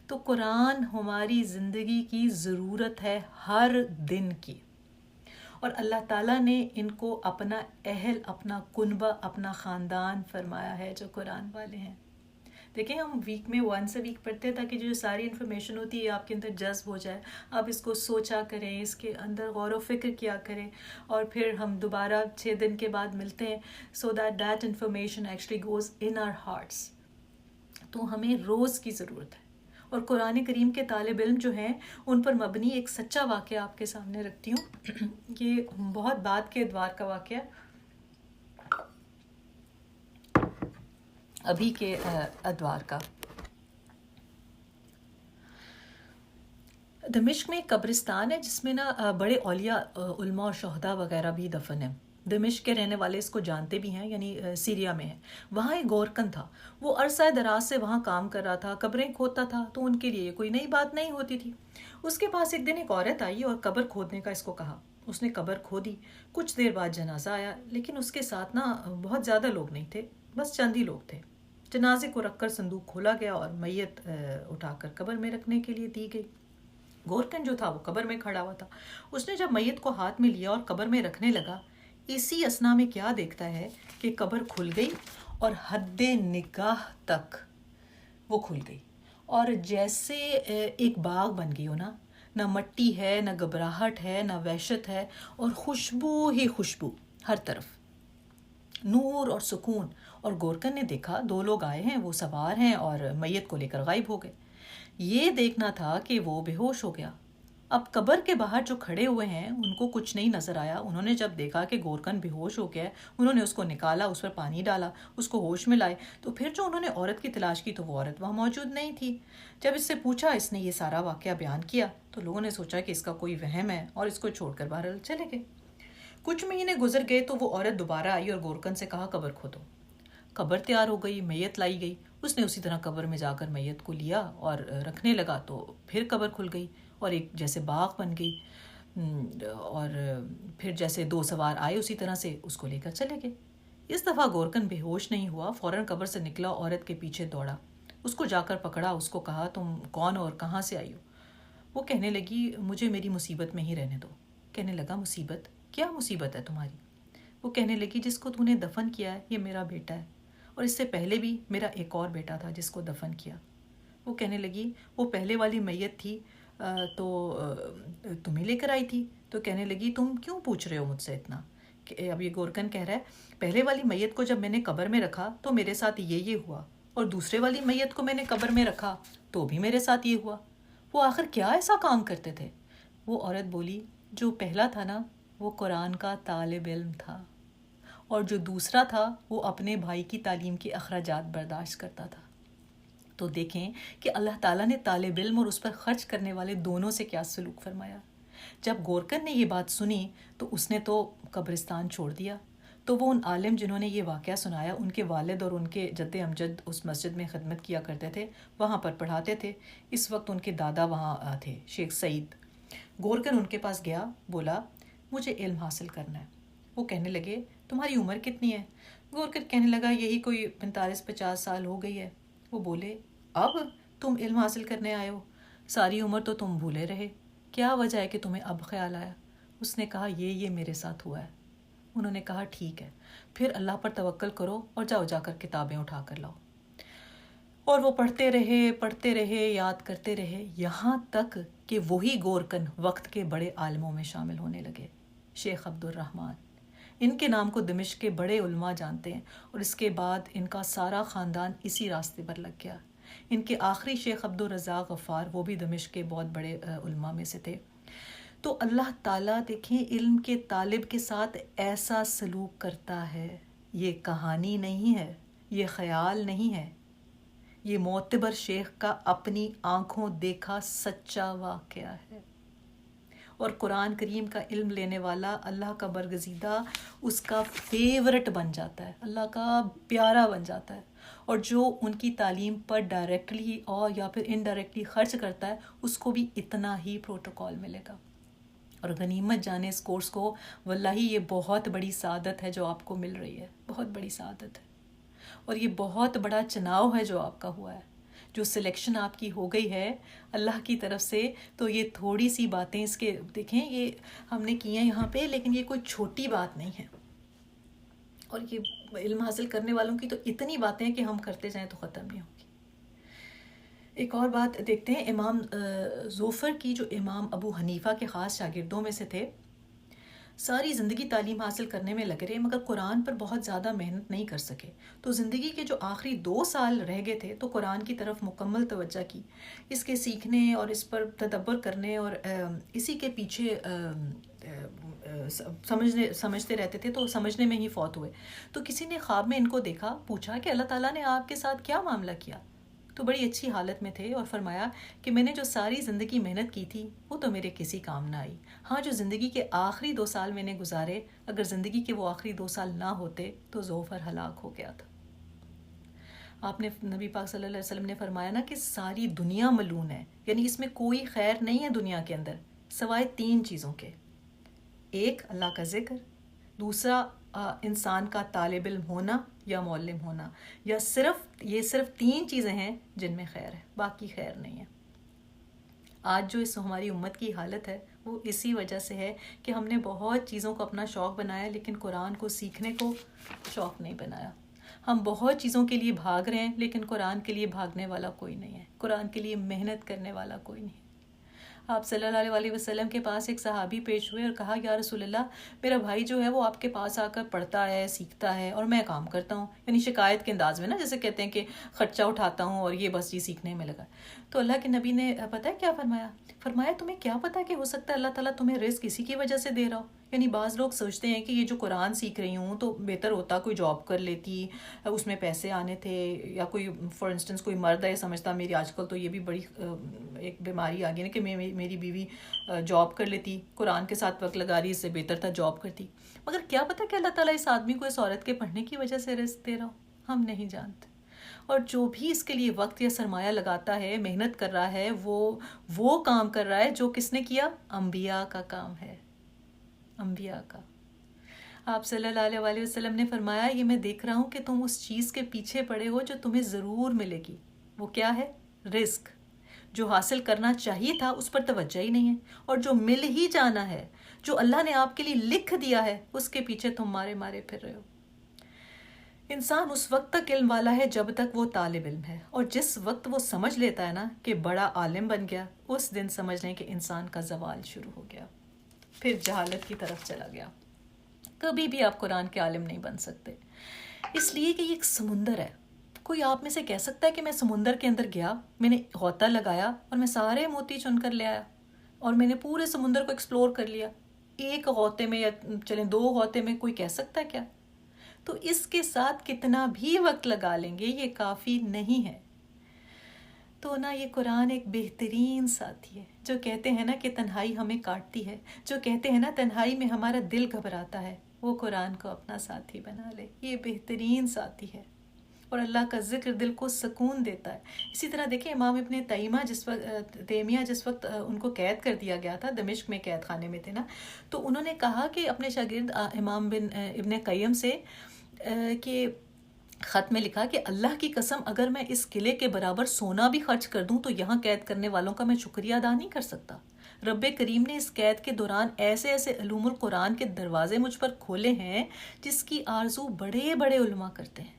تو قرآن ہماری زندگی کی ضرورت ہے ہر دن کی. اور اللہ تعالیٰ نے ان کو اپنا اہل، اپنا کنبہ، اپنا خاندان فرمایا ہے جو قرآن والے ہیں۔ دیکھیں ہم ویک میں ونس اے ویک پڑھتے ہیں تاکہ جو ساری انفارمیشن ہوتی ہے آپ کے اندر جذب ہو جائے، آپ اس کو سوچا کریں، اس کے اندر غور و فکر کیا کریں، اور پھر ہم دوبارہ 6 دن کے بعد ملتے ہیں، so that information actually goes in our hearts. تو ہمیں روز کی ضرورت ہے۔ اور قرآن کریم کے طالب علم جو ہیں ان پر مبنی ایک سچا واقعہ آپ کے سامنے رکھتی ہوں۔ یہ بہت بعد کے ادوار کا واقعہ، ابھی کے ادوار کا۔ دمشق میں ایک قبرستان ہے جس میں نا بڑے اولیاء، علماء اور شہداء وغیرہ بھی دفن ہیں۔ دمشق کے رہنے والے اس کو جانتے بھی ہیں، یعنی سیریا میں ہے۔ وہاں ایک گورکن تھا، وہ عرصہ دراز سے وہاں کام کر رہا تھا، قبریں کھودتا تھا، تو ان کے لیے کوئی نئی بات نہیں ہوتی تھی۔ اس کے پاس ایک دن ایک عورت آئی اور قبر کھودنے کا اس کو کہا۔ اس نے قبر کھودی، کچھ دیر بعد جنازہ آیا، لیکن اس کے ساتھ نا بہت زیادہ لوگ نہیں تھے، بس چند ہی لوگ تھے۔ جنازے کو رکھ کر صندوق کھولا گیا اور میت اٹھا کر قبر میں رکھنے کے لیے دی گئی۔ گورکن جو تھا وہ قبر میں کھڑا ہوا تھا۔ اس نے جب میت کو ہاتھ میں لیا اور قبر میں رکھنے لگا، اسی اثنا میں کیا دیکھتا ہے کہ قبر کھل گئی اور حد نگاہ تک وہ کھل گئی، اور جیسے ایک باغ بن گئی ہو نا، نہ مٹی ہے، نہ گھبراہٹ ہے، نہ وحشت ہے، اور خوشبو ہی خوشبو ہر طرف، نور اور سکون۔ اور گورکن نے دیکھا 2 لوگ آئے ہیں، وہ سوار ہیں اور میت کو لے کر غائب ہو گئے۔ یہ دیکھنا تھا کہ وہ بے ہوش ہو گیا۔ اب قبر کے باہر جو کھڑے ہوئے ہیں ان کو کچھ نہیں نظر آیا۔ انہوں نے جب دیکھا کہ گورکن بے ہوش ہو گیا ہے، انہوں نے اس کو نکالا، اس پر پانی ڈالا، اس کو ہوش میں لائے، تو پھر جو انہوں نے عورت کی تلاش کی تو وہ عورت وہاں موجود نہیں تھی۔ جب اس سے پوچھا، اس نے یہ سارا واقعہ بیان کیا، تو لوگوں نے سوچا کہ اس کا کوئی وہم ہے اور اس کو چھوڑ کر باہر چلے گئے۔ کچھ مہینے گزر گئے تو وہ عورت دوبارہ آئی اور گورکن سے کہا قبر کھودو۔ قبر تیار ہو گئی، میت لائی گئی۔ اس نے اسی طرح قبر میں جا کر میت کو لیا اور رکھنے لگا، تو پھر قبر کھل گئی اور ایک جیسے باغ بن گئی، اور پھر جیسے 2 سوار آئے اسی طرح سے اس کو لے کر چلے گئے۔ اس دفعہ گورکن بے ہوش نہیں ہوا، فوراً قبر سے نکلا، عورت کے پیچھے دوڑا، اس کو جا کر پکڑا، اس کو کہا تم کون ہو اور کہاں سے آئی ہو؟ وہ کہنے لگی مجھے میری مصیبت میں ہی رہنے دو۔ کہنے لگا مصیبت؟ کیا مصیبت ہے تمہاری؟ وہ کہنے لگی جس کو تو نے دفن کیا ہے یہ میرا بیٹا ہے، اور اس سے پہلے بھی میرا ایک اور بیٹا تھا جس کو دفن کیا۔ وہ کہنے لگی وہ پہلے والی میت تھی تو تمہیں لے کر آئی تھی۔ تو کہنے لگی تم کیوں پوچھ رہے ہو مجھ سے اتنا؟ اب یہ گورکن کہہ رہا ہے پہلے والی میت کو جب میں نے قبر میں رکھا تو میرے ساتھ یہ ہوا، اور دوسرے والی میت کو میں نے قبر میں رکھا تو بھی میرے ساتھ یہ ہوا۔ وہ آخر کیا ایسا کام کرتے تھے؟ وہ عورت بولی جو پہلا تھا نا وہ قرآن کا طالب علم تھا، اور جو دوسرا تھا وہ اپنے بھائی کی تعلیم کے اخراجات برداشت کرتا تھا۔ تو دیکھیں کہ اللہ تعالیٰ نے طالب علم اور اس پر خرچ کرنے والے دونوں سے کیا سلوک فرمایا۔ جب گورکن نے یہ بات سنی تو اس نے تو قبرستان چھوڑ دیا، تو وہ ان عالم جنہوں نے یہ واقعہ سنایا، ان کے والد اور ان کے جد امجد اس مسجد میں خدمت کیا کرتے تھے، وہاں پر پڑھاتے تھے۔ اس وقت ان کے دادا وہاں تھے، شیخ سعید۔ گورکن ان کے پاس گیا، بولا مجھے علم حاصل کرنا ہے۔ وہ کہنے لگے تمہاری عمر کتنی ہے؟ گورکن کہنے لگا یہی کوئی 45-50 سال ہو گئی ہے۔ وہ بولے اب تم علم حاصل کرنے آئے ہو؟ ساری عمر تو تم بھولے رہے، کیا وجہ ہے کہ تمہیں اب خیال آیا؟ اس نے کہا یہ میرے ساتھ ہوا ہے۔ انہوں نے کہا ٹھیک ہے، پھر اللہ پر توکل کرو اور جا کر کتابیں اٹھا کر لاؤ۔ اور وہ پڑھتے رہے، یاد کرتے رہے، یہاں تک کہ وہی گورکن وقت کے بڑے عالموں میں شامل ہونے لگے۔ شیخ عبد الرحمن، ان کے نام کو دمشق کے بڑے علماء جانتے ہیں، اور اس کے بعد ان کا سارا خاندان اسی راستے پر لگ گیا۔ ان کے آخری شیخ عبد الرزاق غفار، وہ بھی دمشق کے بہت بڑے علماء میں سے تھے۔ تو اللہ تعالیٰ دیکھیں علم کے طالب کے ساتھ ایسا سلوک کرتا ہے۔ یہ کہانی نہیں ہے، یہ خیال نہیں ہے، یہ معتبر شیخ کا اپنی آنکھوں دیکھا سچا واقعہ ہے۔ اور قرآن کریم کا علم لینے والا اللہ کا برگزیدہ اس کا فیورٹ بن جاتا ہے، اللہ کا پیارا بن جاتا ہے، اور جو ان کی تعلیم پر ڈائریکٹلی اور یا پھر انڈائریکٹلی خرچ کرتا ہے اس کو بھی اتنا ہی پروٹوکول ملے گا۔ اور غنیمت جانے اس کورس کو، واللہ یہ بہت بڑی سعادت ہے جو آپ کو مل رہی ہے، بہت بڑی سعادت ہے، اور یہ بہت بڑا چناؤ ہے جو آپ کا ہوا ہے، جو سلیکشن آپ کی ہو گئی ہے اللہ کی طرف سے، تو یہ تھوڑی سی باتیں اس کے دیکھیں یہ ہم نے کی ہیں یہاں پہ، لیکن یہ کوئی چھوٹی بات نہیں ہے، اور یہ علم حاصل کرنے والوں کی تو اتنی باتیں ہیں کہ ہم کرتے جائیں تو ختم نہیں ہوگی۔ ایک اور بات دیکھتے ہیں، امام زوفر کی، جو امام ابو حنیفہ کے خاص شاگردوں میں سے تھے، ساری زندگی تعلیم حاصل کرنے میں لگ رہے مگر قرآن پر بہت زیادہ محنت نہیں کر سکے، تو زندگی کے جو آخری 2 سال رہ گئے تھے تو قرآن کی طرف مکمل توجہ کی، اس کے سیکھنے اور اس پر تدبر کرنے اور اسی کے پیچھے سمجھتے رہتے تھے، تو سمجھنے میں ہی فوت ہوئے۔ تو کسی نے خواب میں ان کو دیکھا، پوچھا کہ اللہ تعالیٰ نے آپ کے ساتھ کیا معاملہ کیا؟ تو بڑی اچھی حالت میں تھے اور فرمایا کہ میں نے جو ساری زندگی محنت کی تھی وہ تو میرے کسی کام نہ آئی، ہاں جو زندگی کے آخری 2 سال میں نے گزارے، اگر زندگی کے وہ آخری 2 سال نہ ہوتے تو ظفر ہلاک ہو گیا تھا۔ آپ نے نبی پاک صلی اللہ علیہ وسلم نے فرمایا نا کہ ساری دنیا ملعون ہے، یعنی اس میں کوئی خیر نہیں ہے دنیا کے اندر سوائے 3 چیزوں کے، ایک اللہ کا ذکر، دوسرا انسان کا طالب علم ہونا یا معلم ہونا، یا صرف 3 چیزیں ہیں جن میں خیر ہے، باقی خیر نہیں ہے۔ آج جو اس ہماری امت کی حالت ہے وہ اسی وجہ سے ہے کہ ہم نے بہت چیزوں کو اپنا شوق بنایا لیکن قرآن کو سیکھنے کو شوق نہیں بنایا۔ ہم بہت چیزوں کے لیے بھاگ رہے ہیں لیکن قرآن کے لیے بھاگنے والا کوئی نہیں ہے، قرآن کے لیے محنت کرنے والا کوئی نہیں ہے۔ آپ صلی اللہ علیہ وسلم کے پاس ایک صحابی پیش ہوئے اور کہا یا رسول اللہ، میرا بھائی جو ہے وہ آپ کے پاس آ کر پڑھتا ہے، سیکھتا ہے اور میں کام کرتا ہوں، یعنی شکایت کے انداز میں نا، جیسے کہتے ہیں کہ خرچہ اٹھاتا ہوں اور یہ بس یہ سیکھنے میں لگا۔ تو اللہ کے نبی نے پتہ ہے کیا فرمایا تمہیں کیا پتا کہ ہو سکتا ہے اللہ تعالیٰ تمہیں رزق اسی کی وجہ سے دے رہا ہو۔ یعنی بعض لوگ سوچتے ہیں کہ یہ جو قرآن سیکھ رہی ہوں تو بہتر ہوتا کوئی جاب کر لیتی، اس میں پیسے آنے تھے، یا کوئی فار انسٹنس کوئی مرد ہے سمجھتا میری آج کل تو یہ بھی بڑی ایک بیماری آ گئی نا کہ میری بیوی جاب کر لیتی، قرآن کے ساتھ وقت لگا رہی، اس سے بہتر تھا جاب کرتی۔ مگر کیا پتا کہ اللہ تعالیٰ اس آدمی کو اس عورت کے پڑھنے کی وجہ سے رزق دے رہا ہو، ہم نہیں جانتے۔ اور جو بھی اس کے لیے وقت یا سرمایہ لگاتا ہے، محنت کر رہا ہے، وہ کام کر رہا ہے جو کس نے کیا؟ انبیاء کا کام ہے، انبیاء کا۔ آپ صلی اللہ علیہ وسلم نے فرمایا یہ میں دیکھ رہا ہوں کہ تم اس چیز کے پیچھے پڑے ہو جو تمہیں ضرور ملے گی، وہ کیا ہے؟ رزق۔ جو حاصل کرنا چاہیے تھا اس پر توجہ ہی نہیں ہے، اور جو مل ہی جانا ہے، جو اللہ نے آپ کے لیے لکھ دیا ہے، اس کے پیچھے تم مارے پھر رہے ہو۔ انسان اس وقت تک علم والا ہے جب تک وہ طالب علم ہے، اور جس وقت وہ سمجھ لیتا ہے نا کہ بڑا عالم بن گیا، اس دن سمجھ لیں کہ انسان کا زوال شروع ہو گیا، پھر جہالت کی طرف چلا گیا۔ کبھی بھی آپ قرآن کے عالم نہیں بن سکتے، اس لیے کہ یہ ایک سمندر ہے۔ کوئی آپ میں سے کہہ سکتا ہے کہ میں سمندر کے اندر گیا، میں نے غوطہ لگایا اور میں سارے موتی چن کر لے آیا اور میں نے پورے سمندر کو ایکسپلور کر لیا، ایک غوطے میں یا چلیں 2 غوطے میں؟ کوئی کہہ سکتا ہے کیا؟ تو اس کے ساتھ کتنا بھی وقت لگا لیں گے یہ کافی نہیں ہے۔ تو نا یہ قرآن ایک بہترین ساتھی ہے، جو کہتے ہیں نا کہ تنہائی ہمیں کاٹتی ہے، جو کہتے ہیں نا تنہائی میں ہمارا دل گھبراتا ہے، وہ قرآن کو اپنا ساتھی بنا لے، یہ بہترین ساتھی ہے، اور اللہ کا ذکر دل کو سکون دیتا ہے۔ اسی طرح دیکھیں امام ابن تیمیہ جس وقت ان کو قید کر دیا گیا تھا، دمشق میں قید خانے میں تھے نا، تو انہوں نے کہا کہ اپنے شاگرد امام ابن قیم سے کہ خط میں لکھا کہ اللہ کی قسم اگر میں اس قلعے کے برابر سونا بھی خرچ کر دوں تو یہاں قید کرنے والوں کا میں شکریہ ادا نہیں کر سکتا۔ رب کریم نے اس قید کے دوران ایسے علوم القرآن کے دروازے مجھ پر کھولے ہیں جس کی آرزو بڑے بڑے علماء کرتے ہیں،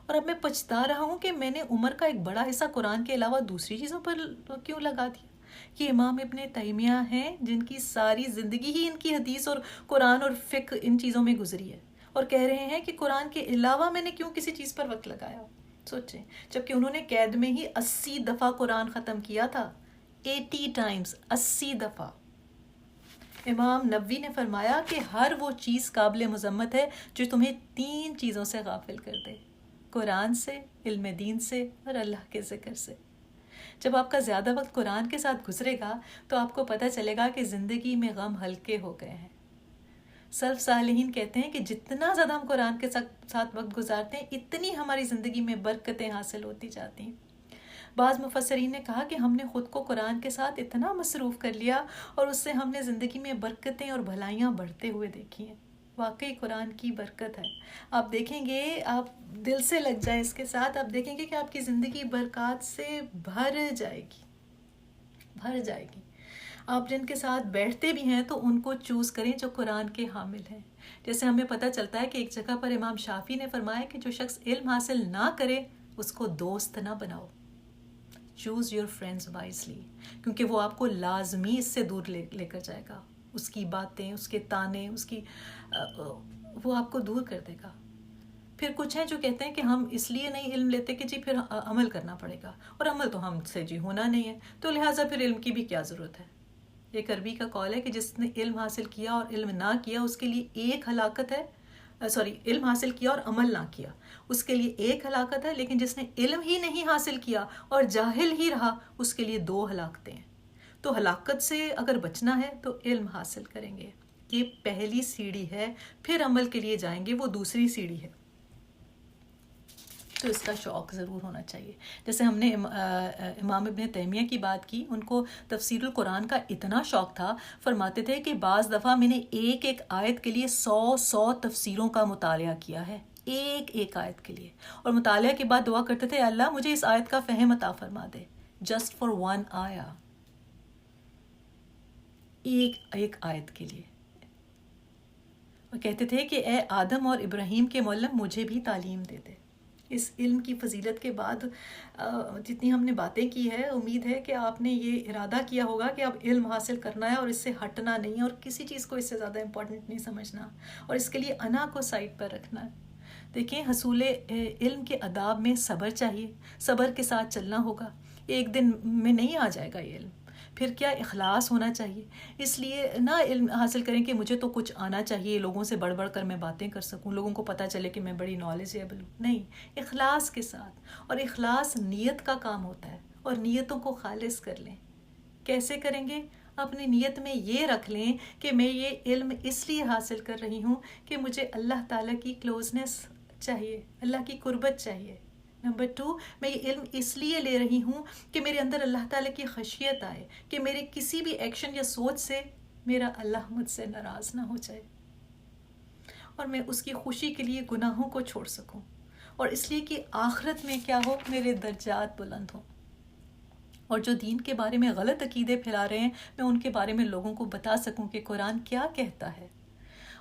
اور اب میں پچھتا رہا ہوں کہ میں نے عمر کا ایک بڑا حصہ قرآن کے علاوہ دوسری چیزوں پر کیوں لگا دیا۔ یہ امام ابن تیمیہ ہیں جن کی ساری زندگی ہی ان کی حدیث اور قرآن اور فقہ ان چیزوں میں گزری ہے، اور کہہ رہے ہیں کہ قرآن کے علاوہ میں نے کیوں کسی چیز پر وقت لگایا۔ سوچیں، جبکہ انہوں نے قید میں ہی 80 دفعہ قرآن ختم کیا تھا، 80 ٹائمز، 80 دفعہ۔ امام نووی نے فرمایا کہ ہر وہ چیز قابل مذمت ہے جو تمہیں 3 چیزوں سے غافل کر دے، قرآن سے، علم دین سے اور اللہ کے ذکر سے۔ جب آپ کا زیادہ وقت قرآن کے ساتھ گزرے گا تو آپ کو پتہ چلے گا کہ زندگی میں غم ہلکے ہو گئے ہیں۔ سلف صالحین کہتے ہیں کہ جتنا زیادہ ہم قرآن کے ساتھ وقت گزارتے ہیں اتنی ہماری زندگی میں برکتیں حاصل ہوتی جاتی ہیں۔ بعض مفسرین نے کہا کہ ہم نے خود کو قرآن کے ساتھ اتنا مصروف کر لیا اور اس سے ہم نے زندگی میں برکتیں اور بھلائیاں بڑھتے ہوئے دیکھی ہیں۔ واقعی قرآن کی برکت ہے. آپ دیکھیں گے، آپ دل سے لگ جائیں اس کے ساتھ، آپ دیکھیں گے کہ آپ کی زندگی برکات سے بھر جائے گی، بھر جائے گی. آپ جن کے ساتھ بیٹھتے بھی ہیں تو ان کو چوز کریں جو قرآن کے حامل ہیں. جیسے ہمیں پتہ چلتا ہے کہ ایک جگہ پر امام شافعی نے فرمایا کہ جو شخص علم حاصل نہ کرے اس کو دوست نہ بناؤ. چوز یور فرینڈز وائزلی، کیونکہ وہ آپ کو لازمی اس سے دور لے کر جائے گا. اس کی باتیں، اس کے تانے، وہ آپ کو دور کر دے گا. پھر کچھ ہیں جو کہتے ہیں کہ ہم اس لیے نہیں علم لیتے کہ جی پھر عمل کرنا پڑے گا، اور عمل تو ہم سے جی ہونا نہیں ہے، تو لہٰذا پھر علم کی بھی کیا ضرورت ہے. ایک عربی کا قول ہے کہ جس نے علم حاصل کیا اور علم نہ کیا اس کے لیے ایک ہلاکت ہے. علم حاصل کیا اور عمل نہ کیا اس کے لیے ایک ہلاکت ہے، لیکن جس نے علم ہی نہیں حاصل کیا اور جاہل ہی رہا اس کے لیے 2 ہلاکتیں ہیں. تو ہلاکت سے اگر بچنا ہے تو علم حاصل کریں گے، یہ پہلی سیڑھی ہے. پھر عمل کے لیے جائیں گے، وہ دوسری سیڑھی ہے. تو اس کا شوق ضرور ہونا چاہیے. جیسے ہم نے امام ابن تیمیہ کی بات کی، ان کو تفسیر القرآن کا اتنا شوق تھا، فرماتے تھے کہ بعض دفعہ میں نے ایک ایک آیت کے لیے 100 تفسیروں کا مطالعہ کیا ہے، ایک ایک آیت کے لیے. اور مطالعہ کے بعد دعا کرتے تھے اللہ مجھے اس آیت کا فہم عطا فرما دے، جسٹ فار 1 آیا، ایک آیت کے لیے. اور کہتے تھے کہ اے آدم اور ابراہیم کے معلم مجھے بھی تعلیم دے دے. اس علم کی فضیلت کے بعد جتنی ہم نے باتیں کی ہے، امید ہے کہ آپ نے یہ ارادہ کیا ہوگا کہ اب علم حاصل کرنا ہے اور اس سے ہٹنا نہیں ہے، اور کسی چیز کو اس سے زیادہ امپورٹنٹ نہیں سمجھنا، اور اس کے لیے انا کو سائڈ پر رکھنا ہے. دیکھیں حصول علم کے آداب میں صبر چاہیے، صبر کے ساتھ چلنا ہوگا. ایک دن میں نہیں آ جائے گا یہ علم. پھر کیا اخلاص ہونا چاہیے. اس لیے نہ علم حاصل کریں کہ مجھے تو کچھ آنا چاہیے، لوگوں سے بڑھ بڑھ کر میں باتیں کر سکوں، لوگوں کو پتہ چلے کہ میں بڑی نالجیبل ہوں. نہیں، اخلاص کے ساتھ. اور اخلاص نیت کا کام ہوتا ہے، اور نیتوں کو خالص کر لیں. کیسے کریں گے؟ اپنی نیت میں یہ رکھ لیں کہ میں یہ علم اس لیے حاصل کر رہی ہوں کہ مجھے اللہ تعالیٰ کی کلوزنس چاہیے، اللہ کی قربت چاہیے. نمبر 2، میں یہ علم اس لیے لے رہی ہوں کہ میرے اندر اللہ تعالیٰ کی خشیت آئے، کہ میرے کسی بھی ایکشن یا سوچ سے میرا اللہ مجھ سے ناراض نہ ہو جائے، اور میں اس کی خوشی کے لیے گناہوں کو چھوڑ سکوں، اور اس لیے کہ آخرت میں کیا ہو، میرے درجات بلند ہوں. اور جو دین کے بارے میں غلط عقیدے پھیلا رہے ہیں، میں ان کے بارے میں لوگوں کو بتا سکوں کہ قرآن کیا کہتا ہے،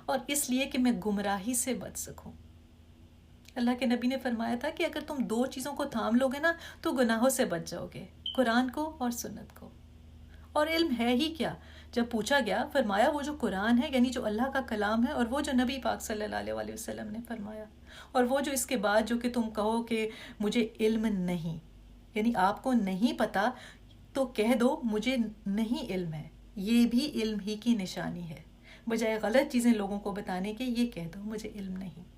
اور اس لیے کہ میں گمراہی سے بچ سکوں. اللہ کے نبی نے فرمایا تھا کہ اگر تم 2 چیزوں کو تھام لو گے نا تو گناہوں سے بچ جاؤ گے، قرآن کو اور سنت کو. اور علم ہے ہی کیا؟ جب پوچھا گیا فرمایا وہ جو قرآن ہے، یعنی جو اللہ کا کلام ہے، اور وہ جو نبی پاک صلی اللہ علیہ وسلم نے فرمایا، اور وہ جو اس کے بعد جو کہ تم کہو کہ مجھے علم نہیں، یعنی آپ کو نہیں پتا تو کہہ دو مجھے نہیں علم ہے. یہ بھی علم ہی کی نشانی ہے. بجائے غلط چیزیں لوگوں کو بتانے کے یہ کہہ دو مجھے علم نہیں.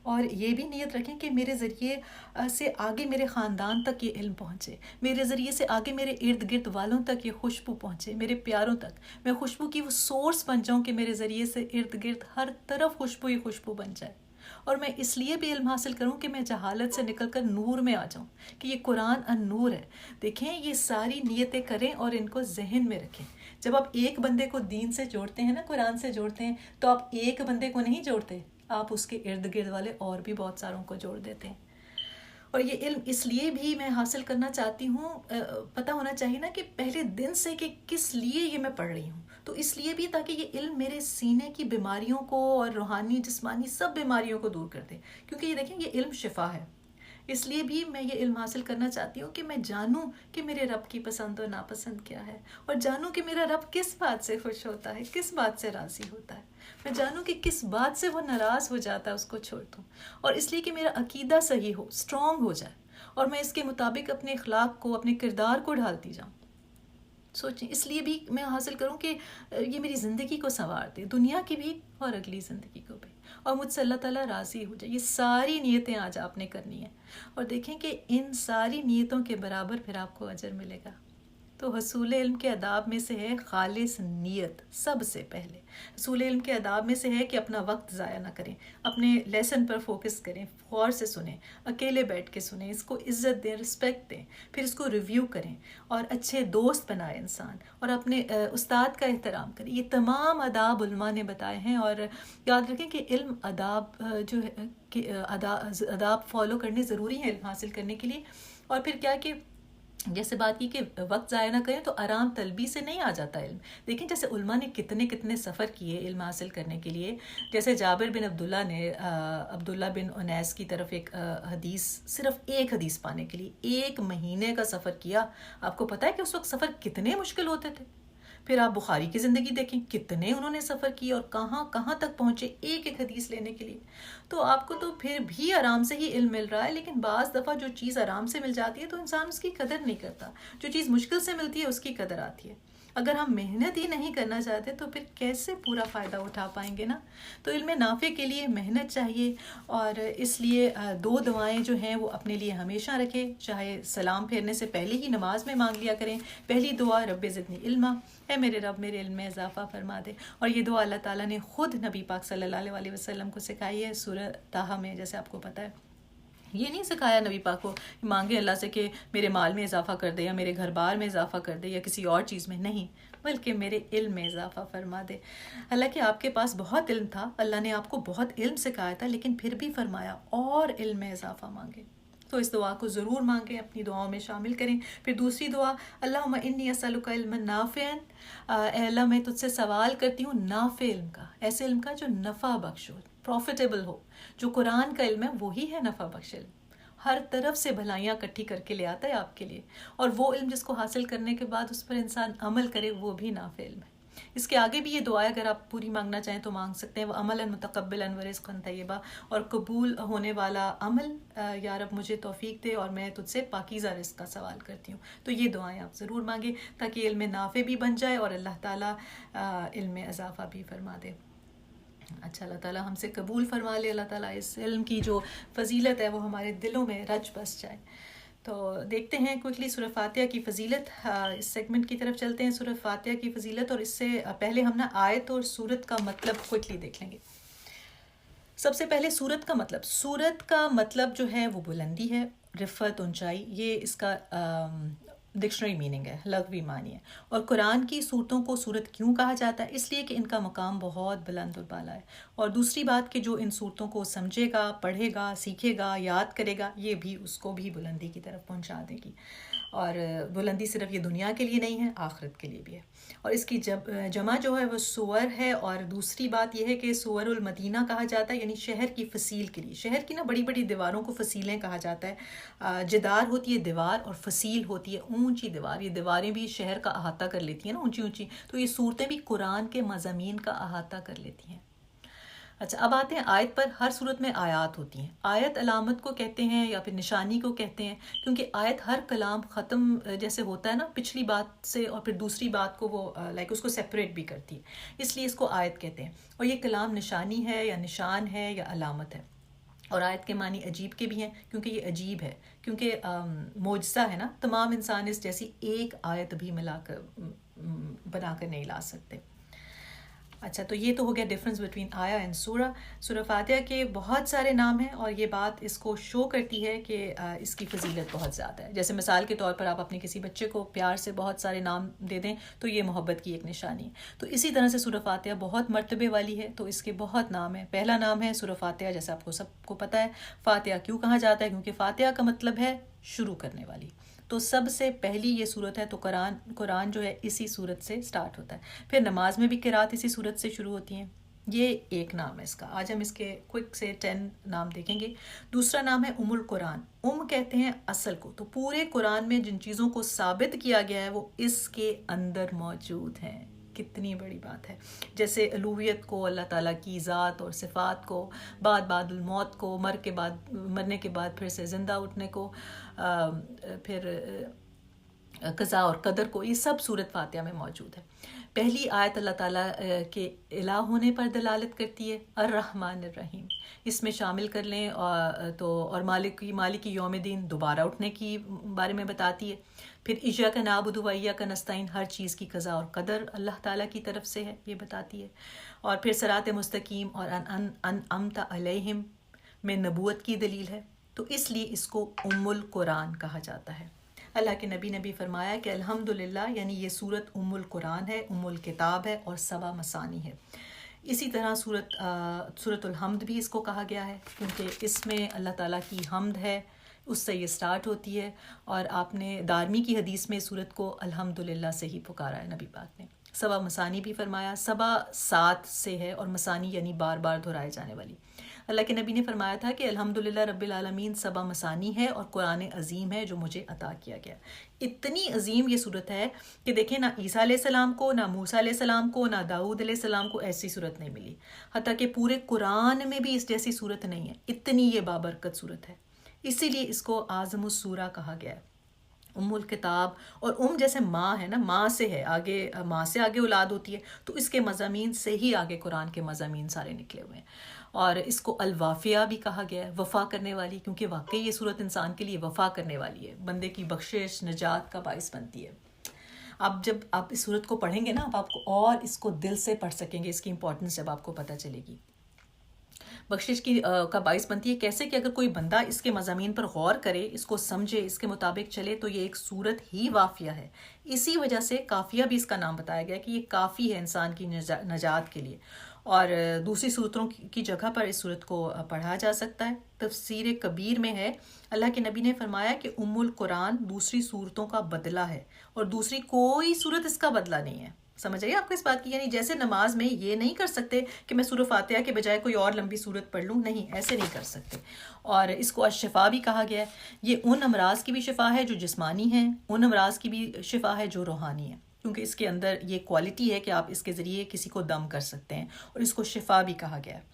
اور یہ بھی نیت رکھیں کہ میرے ذریعے سے آگے میرے خاندان تک یہ علم پہنچے، میرے ذریعے سے آگے میرے ارد گرد والوں تک یہ خوشبو پہنچے، میرے پیاروں تک. میں خوشبو کی وہ سورس بن جاؤں کہ میرے ذریعے سے ارد گرد ہر طرف خوشبو ہی خوشبو بن جائے. اور میں اس لیے بھی علم حاصل کروں کہ میں جہالت سے نکل کر نور میں آ جاؤں، کہ یہ قرآن النور ہے. دیکھیں یہ ساری نیتیں کریں اور ان کو ذہن میں رکھیں. جب آپ ایک بندے کو دین سے جوڑتے ہیں نا، قرآن سے جوڑتے ہیں، تو آپ ایک بندے کو نہیں جوڑتے، آپ اس کے ارد گرد والے اور بھی بہت ساروں کو جوڑ دیتے ہیں. اور یہ علم اس لیے بھی میں حاصل کرنا چاہتی ہوں، پتہ ہونا چاہیے نا کہ پہلے دن سے کہ کس لیے یہ میں پڑھ رہی ہوں. تو اس لیے بھی تاکہ یہ علم میرے سینے کی بیماریوں کو اور روحانی جسمانی سب بیماریوں کو دور کر دے. کیونکہ یہ دیکھیں یہ علم شفا ہے. اس لیے بھی میں یہ علم حاصل کرنا چاہتی ہوں کہ میں جانوں کہ میرے رب کی پسند اور ناپسند کیا ہے، اور جانوں کہ میرا رب کس بات سے خوش ہوتا ہے، کس بات سے راضی ہوتا ہے. میں جانوں کہ کس بات سے وہ ناراض ہو جاتا ہے، اس کو چھوڑ دوں. اور اس لیے کہ میرا عقیدہ صحیح ہو، اسٹرانگ ہو جائے، اور میں اس کے مطابق اپنے اخلاق کو، اپنے کردار کو ڈھالتی جاؤں. سوچیں اس لیے بھی میں حاصل کروں کہ یہ میری زندگی کو سنوار دے، دنیا کی بھی اور اگلی زندگی کو بھی، اور مجھ سے اللہ تعالیٰ راضی ہو جائے. یہ ساری نیتیں آج آپ نے کرنی ہیں، اور دیکھیں کہ ان ساری نیتوں کے برابر پھر آپ کو اجر ملے گا. تو حصول علم کے آداب میں سے ہے خالص نیت. سب سے پہلے حصول علم کے آداب میں سے ہے کہ اپنا وقت ضائع نہ کریں, اپنے لیسن پر فوکس کریں, غور سے سنیں, اکیلے بیٹھ کے سنیں, اس کو عزت دیں, رسپیکٹ دیں, پھر اس کو ریویو کریں, اور اچھے دوست بنائے انسان, اور اپنے استاد کا احترام کریں. یہ تمام آداب علماء نے بتائے ہیں. اور یاد رکھیں کہ علم آداب جو ہے کہ آداب فالو کرنے ضروری ہیں علم حاصل کرنے کے لیے. اور پھر کیا کہ جیسے بات کی کہ وقت ضائع نہ کریں, تو آرام طلبی سے نہیں آ جاتا علم. دیکھیں جیسے علماء نے کتنے سفر کیے علم حاصل کرنے کے لیے. جیسے جابر بن عبداللہ نے عبداللہ بن انیس کی طرف ایک حدیث, صرف ایک حدیث پانے کے لیے 1 مہینے کا سفر کیا. آپ کو پتہ ہے کہ اس وقت سفر کتنے مشکل ہوتے تھے. پھر آپ بخاری کی زندگی دیکھیں, کتنے انہوں نے سفر کیا اور کہاں تک پہنچے ایک حدیث لینے کے لیے. تو آپ کو تو پھر بھی آرام سے ہی علم مل رہا ہے, لیکن بعض دفعہ جو چیز آرام سے مل جاتی ہے تو انسان اس کی قدر نہیں کرتا. جو چیز مشکل سے ملتی ہے اس کی قدر آتی ہے. اگر ہم محنت ہی نہیں کرنا چاہتے تو پھر کیسے پورا فائدہ اٹھا پائیں گے نا. تو علم نافع کے لیے محنت چاہیے, اور اس لیے 2 دعائیں جو ہیں وہ اپنے لیے ہمیشہ رکھیں, چاہے سلام پھیرنے سے پہلے ہی نماز میں مانگ لیا کریں. پہلی دعا رب زدنی علما, اے میرے رب میرے علم میں اضافہ فرما دے. اور یہ دعا اللہ تعالیٰ نے خود نبی پاک صلی اللہ علیہ وسلم کو سکھائی ہے سورہ طٰہٰ میں, جیسے آپ کو پتہ ہے. یہ نہیں سکھایا نبی پاک کو مانگے اللہ سے کہ میرے مال میں اضافہ کر دے, یا میرے گھر بار میں اضافہ کر دے, یا کسی اور چیز میں. نہیں, بلکہ میرے علم میں اضافہ فرما دے. حالانکہ آپ کے پاس بہت علم تھا, اللہ نے آپ کو بہت علم سکھایا تھا, لیکن پھر بھی فرمایا اور علم میں اضافہ مانگے. تو اس دعا کو ضرور مانگیں, اپنی دعاؤں میں شامل کریں. پھر دوسری دعا, اللہم انی اسألک علما نافعا, اے اللہ میں تجھ سے سوال کرتی ہوں نافع علم کا, ایسے علم کا جو نفع بخش ہو, پروفیٹیبل ہو. جو قرآن کا علم ہے وہی ہے نفع بخش علم, ہر طرف سے بھلائیاں اکٹھی کر کے لے آتا ہے آپ کے لیے. اور وہ علم جس کو حاصل کرنے کے بعد اس پر انسان عمل کرے, وہ بھی نافع علم ہے. اس کے آگے بھی یہ دعا ہے, اگر آپ پوری مانگنا چاہیں تو مانگ سکتے ہیں. وہ عملا متقبلا ورزقا طیبا, اور قبول ہونے والا عمل, یا رب مجھے توفیق دے اور میں تجھ سے پاکیزہ رزق کا سوال کرتی ہوں. تو یہ دعائیں آپ ضرور مانگیں تاکہ علم نافع بھی بن جائے اور اللہ تعالیٰ علم میں اضافہ بھی فرما دے. اچھا, اللہ تعالیٰ ہم سے قبول فرما لے. اللہ تعالیٰ اس علم کی جو فضیلت ہے وہ ہمارے دلوں میں رچ بس جائے. تو دیکھتے ہیں کوئکلی سورہ فاتحہ کی فضیلت. اس سیگمنٹ کی طرف چلتے ہیں, سورہ فاتحہ کی فضیلت. اور اس سے پہلے ہم نا آیت اور سورت کا مطلب کوئکلی دیکھ لیں گے. سب سے پہلے سورت کا مطلب. سورت کا مطلب جو ہے وہ بلندی ہے, رفعت, اونچائی. یہ اس کا ڈکشنری میننگ ہے, لغوی معنی ہے. اور قرآن کی صورتوں کو صورت کیوں کہا جاتا ہے؟ اس لیے کہ ان کا مقام بہت بلند اور بالا ہے. اور دوسری بات کہ جو ان صورتوں کو سمجھے گا, پڑھے گا, سیکھے گا, یاد کرے گا, یہ بھی اس کو بھی بلندی کی طرف پہنچا دے گی. اور بلندی صرف یہ دنیا کے لیے نہیں ہے, آخرت کے لیے بھی ہے. اور اس کی جمع جو ہے وہ سور ہے. اور دوسری بات یہ ہے کہ سور المدینہ کہا جاتا ہے, یعنی شہر کی فصیل کے لیے. شہر کی نا بڑی بڑی دیواروں کو فصیلیں کہا جاتا ہے. جدار ہوتی ہے دیوار, اور فصیل ہوتی ہے اونچی دیوار. یہ دیواریں بھی شہر کا احاطہ کر لیتی ہیں نا, اونچی اونچی. تو یہ صورتیں بھی قرآن کے مضامین کا احاطہ کر لیتی ہیں. اچھا, اب آتے ہیں آیت پر. ہر صورت میں آیات ہوتی ہیں. آیت علامت کو کہتے ہیں یا پھر نشانی کو کہتے ہیں, کیونکہ آیت ہر کلام ختم جیسے ہوتا ہے نا پچھلی بات سے, اور پھر دوسری بات کو وہ اس کو سیپریٹ بھی کرتی ہے, اس لیے اس کو آیت کہتے ہیں. اور یہ کلام نشانی ہے یا نشان ہے یا علامت ہے. اور آیت کے معنی عجیب کے بھی ہیں, کیونکہ یہ عجیب ہے, کیونکہ معجزہ ہے نا. تمام انسان اس جیسی ایک آیت بھی بنا کر نہیں لا سکتے. اچھا, تو یہ تو ہو گیا ڈفرینس بٹوین آیا اینڈ سورہ. سورہ فاتحہ کے بہت سارے نام ہیں, اور یہ بات اس کو شو کرتی ہے کہ اس کی فضیلت بہت زیادہ ہے. جیسے مثال کے طور پر آپ اپنے کسی بچے کو پیار سے بہت سارے نام دے دیں تو یہ محبت کی ایک نشانی ہے. تو اسی طرح سے سورہ فاتحہ بہت مرتبے والی ہے, تو اس کے بہت نام ہیں. پہلا نام ہے سورہ فاتحہ, جیسے آپ کو سب کو پتہ ہے. فاتحہ کیوں کہا جاتا ہے؟ کیونکہ فاتحہ کا مطلب ہے شروع کرنے والی. تو سب سے پہلی یہ صورت ہے, تو قرآن جو ہے اسی صورت سے سٹارٹ ہوتا ہے. پھر نماز میں بھی قرات اسی صورت سے شروع ہوتی ہیں. یہ ایک نام ہے اس کا. آج ہم اس کے کوئک سے 10 نام دیکھیں گے. دوسرا نام ہے القرآن. کہتے ہیں اصل کو. تو پورے قرآن میں جن چیزوں کو ثابت کیا گیا ہے وہ اس کے اندر موجود ہیں. کتنی بڑی بات ہے. جیسے الوہیت کو, اللہ تعالیٰ کی ذات اور صفات کو, بعد الموت کو, مرنے کے بعد پھر سے زندہ اٹھنے کو, پھر قضاء اور قدر کو، یہ سب سورت فاتحہ میں موجود ہے۔ پہلی آیت اللہ تعالیٰ کے الہ ہونے پر دلالت کرتی ہے، الرحمن الرحیم، اس میں شامل کر لیں اور مالک یوم دین، دوبارہ اٹھنے کی بارے میں بتاتی ہے۔ پھر ایاک نعبد و ایاک نستعین، ہر چیز کی قضاء اور قدر اللہ تعالیٰ کی طرف سے ہے، یہ بتاتی ہے۔ اور پھر صراط مستقیم اور انعمت علیہم میں نبوت کی دلیل ہے، تو اس لیے اس کو ام القرآن کہا جاتا ہے۔ اللہ کے نبی نے بھی فرمایا کہ الحمدللہ، یعنی یہ سورت ام القرآن ہے، ام الکتاب ہے اور 7 مثانی ہے۔ اسی طرح سورت الحمد بھی اس کو کہا گیا ہے، کیونکہ اس میں اللہ تعالیٰ کی حمد ہے، اس سے یہ سٹارٹ ہوتی ہے۔ اور آپ نے دارمی کی حدیث میں سورت کو الحمدللہ سے ہی پکارا ہے نبی پاک نے۔ 7 مثانی بھی فرمایا، 7 سے ہے، اور مثانی یعنی بار بار دہرائے جانے والی۔ اللہ کے نبی نے فرمایا تھا کہ الحمدللہ رب العالمین 7 مثانی ہے اور قرآن عظیم ہے جو مجھے عطا کیا گیا۔ اتنی عظیم یہ صورت ہے کہ دیکھیں، نہ عیسیٰ علیہ السلام کو، نہ موسیٰ علیہ السلام کو، نہ داؤد علیہ السلام کو ایسی صورت نہیں ملی، حتیٰ کہ پورے قرآن میں بھی اس جیسی صورت نہیں ہے، اتنی یہ بابرکت صورت ہے۔ اسی لیے اس کو اعظم السورہ کہا گیا ہے، ام الکتاب۔ اور جیسے ماں ہے نا، ماں سے ہے، ماں سے آگے اولاد ہوتی ہے، تو اس کے مضامین سے ہی آگے قرآن کے مضامین سارے نکلے ہوئے ہیں۔ اور اس کو الوافیہ بھی کہا گیا ہے، وفا کرنے والی، کیونکہ واقعی یہ صورت انسان کے لیے وفا کرنے والی ہے، بندے کی بخشش نجات کا باعث بنتی ہے۔ اب جب آپ اس صورت کو پڑھیں گے نا، آپ کو اور اس کو دل سے پڑھ سکیں گے، اس کی امپورٹنس جب آپ کو پتہ چلے گی۔ بخشش کا باعث بنتی ہے کیسے کہ اگر کوئی بندہ اس کے مضامین پر غور کرے، اس کو سمجھے، اس کے مطابق چلے، تو یہ ایک صورت ہی وافیہ ہے۔ اسی وجہ سے کافیہ بھی اس کا نام بتایا گیا کہ یہ کافی ہے انسان کی نجات کے لیے۔ اور دوسری صورتوں کی جگہ پر اس صورت کو پڑھا جا سکتا ہے۔ تفسیر کبیر میں ہے، اللہ کے نبی نے فرمایا کہ ام القرآن دوسری صورتوں کا بدلہ ہے، اور دوسری کوئی صورت اس کا بدلہ نہیں ہے۔ سمجھ آئیے آپ کو اس بات کی؟ یعنی جیسے نماز میں یہ نہیں کر سکتے کہ میں سورہ فاتحہ کے بجائے کوئی اور لمبی صورت پڑھ لوں، نہیں، ایسے نہیں کر سکتے۔ اور اس کو الشفا بھی کہا گیا ہے، یہ ان امراض کی بھی شفا ہے جو جسمانی ہیں، ان امراض کی بھی شفا ہے جو روحانی ہے، کیونکہ اس کے اندر یہ کوالٹی ہے کہ آپ اس کے ذریعے کسی کو دم کر سکتے ہیں، اور اس کو شفا بھی کہا گیا ہے۔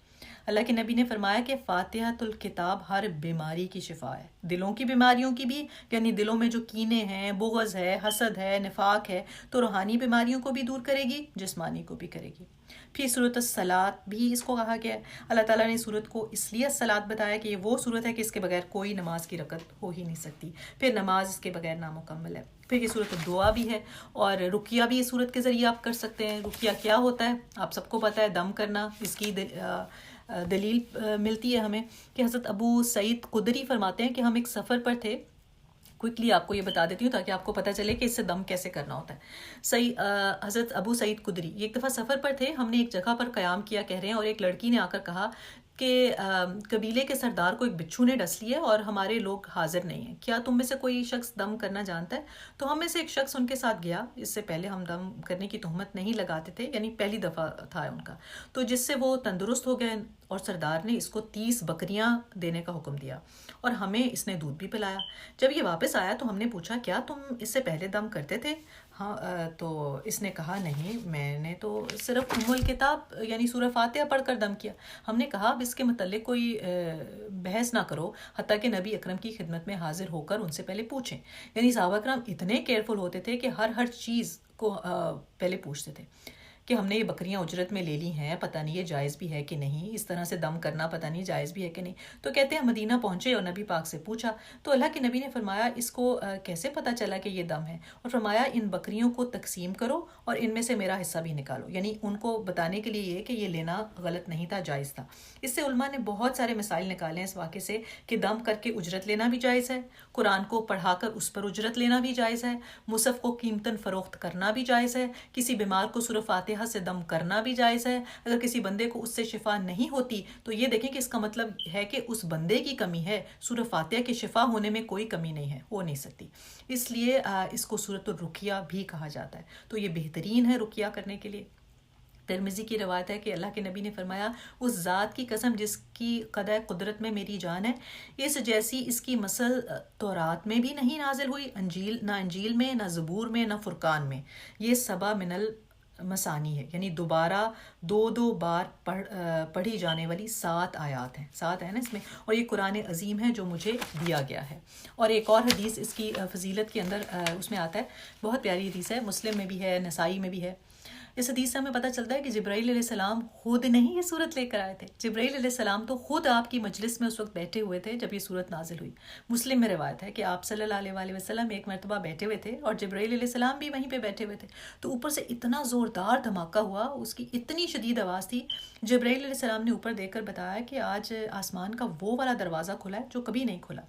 اللہ کے نبی نے فرمایا کہ فاتحۃ الکتاب ہر بیماری کی شفا ہے، دلوں کی بیماریوں کی بھی، یعنی دلوں میں جو کینے ہیں، بغض ہے، حسد ہے، نفاق ہے، تو روحانی بیماریوں کو بھی دور کرے گی، جسمانی کو بھی کرے گی۔ پھر سورۃ الصلاۃ بھی اس کو کہا گیا ہے، اللہ تعالیٰ نے سورت کو اس لیے الصلاۃ بتایا کہ یہ وہ سورت ہے کہ اس کے بغیر کوئی نماز کی رکعت ہو ہی نہیں سکتی، پھر نماز اس کے بغیر نامکمل ہے۔ پھر یہ سورت الدعا بھی ہے، اور رقیہ بھی اس سورت کے ذریعے آپ کر سکتے ہیں۔ رقیہ کیا ہوتا ہے آپ سب کو پتہ ہے، دم کرنا۔ اس کی دلیل ملتی ہے ہمیں کہ حضرت ابو سعید خدری فرماتے ہیں کہ ہم ایک سفر پر تھے، کوئکلی آپ کو یہ بتا دیتی ہوں تاکہ آپ کو پتہ چلے کہ اس سے دم کیسے کرنا ہوتا ہے۔ حضرت ابو سعید خدری ایک دفعہ سفر پر تھے، ہم نے ایک جگہ پر قیام کیا کہہ رہے ہیں، اور ایک لڑکی نے آ کر کہا کہ قبیلے کے سردار کو ایک بچھو نے ڈس لیا اور ہمارے لوگ حاضر نہیں ہیں، کیا تم میں سے کوئی شخص دم کرنا جانتا ہے؟ تو ہم میں سے ایک شخص ان کے ساتھ گیا، اس سے پہلے ہم دم کرنے کی تہمت نہیں لگاتے تھے، یعنی پہلی دفعہ تھا ان کا، تو جس سے وہ تندرست ہو گئے، اور سردار نے اس کو 30 بکریاں دینے کا حکم دیا، اور ہمیں اس نے دودھ بھی پلایا۔ جب یہ واپس آیا تو ہم نے پوچھا کیا تم اس سے پہلے دم کرتے تھے؟ ہاں، تو اس نے کہا نہیں، میں نے تو صرف ام الکتاب یعنی سورہ فاتحہ پڑھ کر دم کیا۔ ہم نے کہا اب اس کے متعلق کوئی بحث نہ کرو، حتیٰ کہ نبی اکرم کی خدمت میں حاضر ہو کر ان سے پہلے پوچھیں۔ یعنی صحابہ کرام اتنے کیئرفل ہوتے تھے کہ ہر چیز کو پہلے پوچھتے تھے کہ ہم نے یہ بکریاں اجرت میں لے لی ہیں، پتہ نہیں یہ جائز بھی ہے کہ نہیں، اس طرح سے دم کرنا پتہ نہیں جائز بھی ہے کہ نہیں۔ تو کہتے ہیں مدینہ پہنچے اور نبی پاک سے پوچھا، تو اللہ کے نبی نے فرمایا اس کو کیسے پتہ چلا کہ یہ دم ہے؟ اور فرمایا ان بکریوں کو تقسیم کرو اور ان میں سے میرا حصہ بھی نکالو، یعنی ان کو بتانے کے لیے یہ کہ یہ لینا غلط نہیں تھا، جائز تھا۔ اس سے علماء نے بہت سارے مسائل نکالے ہیں اس واقعے سے کہ دم کر کے اجرت لینا بھی جائز ہے، قرآن کو پڑھا کر اس پر اجرت لینا بھی جائز ہے، مصحف کو قیمتاً فروخت کرنا بھی جائز ہے، کسی بیمار کو سورہ فاتحہ سے دم کرنا بھی جائز ہے۔ اگر کسی بندے کو اس سے شفا نہیں ہوتی تو یہ دیکھیں کہ اس کا مطلب ہے کہ اس بندے کی کمی ہے، سورہ فاتحہ کے شفا ہونے میں کوئی کمی نہیں ہے، ہو نہیں سکتی۔ اس لیے اس کو سورۃ الرقیہ بھی کہا جاتا ہے، تو یہ بہترین ہے رقیہ کرنے کے لیے۔ ترمذی کی روایت ہے کہ اللہ کے نبی نے فرمایا اس ذات کی قسم جس کی قدر قدرت میں میری جان ہے، اس جیسی اس کی مثل تورات میں بھی نہیں نازل ہوئی، نہ انجیل میں، نہ زبور میں، نہ فرقان میں۔ یہ سبا من مسانی ہے، یعنی دوبارہ دو بار پڑھی جانے والی 7 آیات ہیں، 7 ہیں نا اس میں، اور یہ قرآن عظیم ہے جو مجھے دیا گیا ہے۔ اور ایک اور حدیث اس کی فضیلت کے اندر اس میں آتا ہے، بہت پیاری حدیث ہے، مسلم میں بھی ہے، نسائی میں بھی ہے۔ اس حدیث سے ہمیں پتہ چلتا ہے کہ جبرائیل علیہ السلام خود نہیں یہ صورت لے کر آئے تھے، جبرائیل علیہ السلام تو خود آپ کی مجلس میں اس وقت بیٹھے ہوئے تھے جب یہ صورت نازل ہوئی۔ مسلم میں روایت ہے کہ آپ صلی اللہ علیہ وسلم ایک مرتبہ بیٹھے ہوئے تھے اور جبرائیل علیہ السلام بھی وہیں پہ بیٹھے ہوئے تھے، تو اوپر سے اتنا زوردار دھماکہ ہوا، اس کی اتنی شدید آواز تھی، جبرائیل علیہ السلام نے اوپر دیکھ کر بتایا کہ آج آسمان کا وہ والا دروازہ کھلا ہے جو کبھی نہیں کھلا۔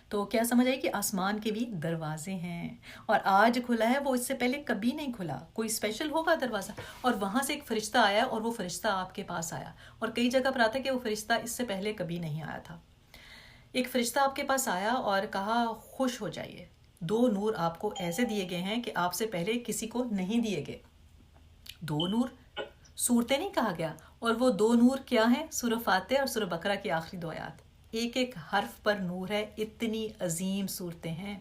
تو کیا سمجھ آئی کہ آسمان کے بھی دروازے ہیں، اور آج کھلا ہے، وہ اس سے پہلے کبھی نہیں کھلا، کوئی اسپیشل ہوگا دروازہ۔ اور وہاں سے ایک فرشتہ آیا اور وہ فرشتہ آپ کے پاس آیا، اور کئی جگہ پر آتا ہے کہ وہ فرشتہ اس سے پہلے کبھی نہیں آیا تھا۔ ایک فرشتہ آپ کے پاس آیا اور کہا خوش ہو جائیے، 2 نور آپ کو ایسے دیے گئے ہیں کہ آپ سے پہلے کسی کو نہیں دیے گئے۔ 2 نور، صورتیں نہیں کہا گیا، اور وہ 2 نور کیا ہیں؟ سورہ فاتحہ اور سورہ بقرہ کی آخری 2 آیات، ایک ایک حرف پر نور ہے، اتنی عظیم صورتیں ہیں۔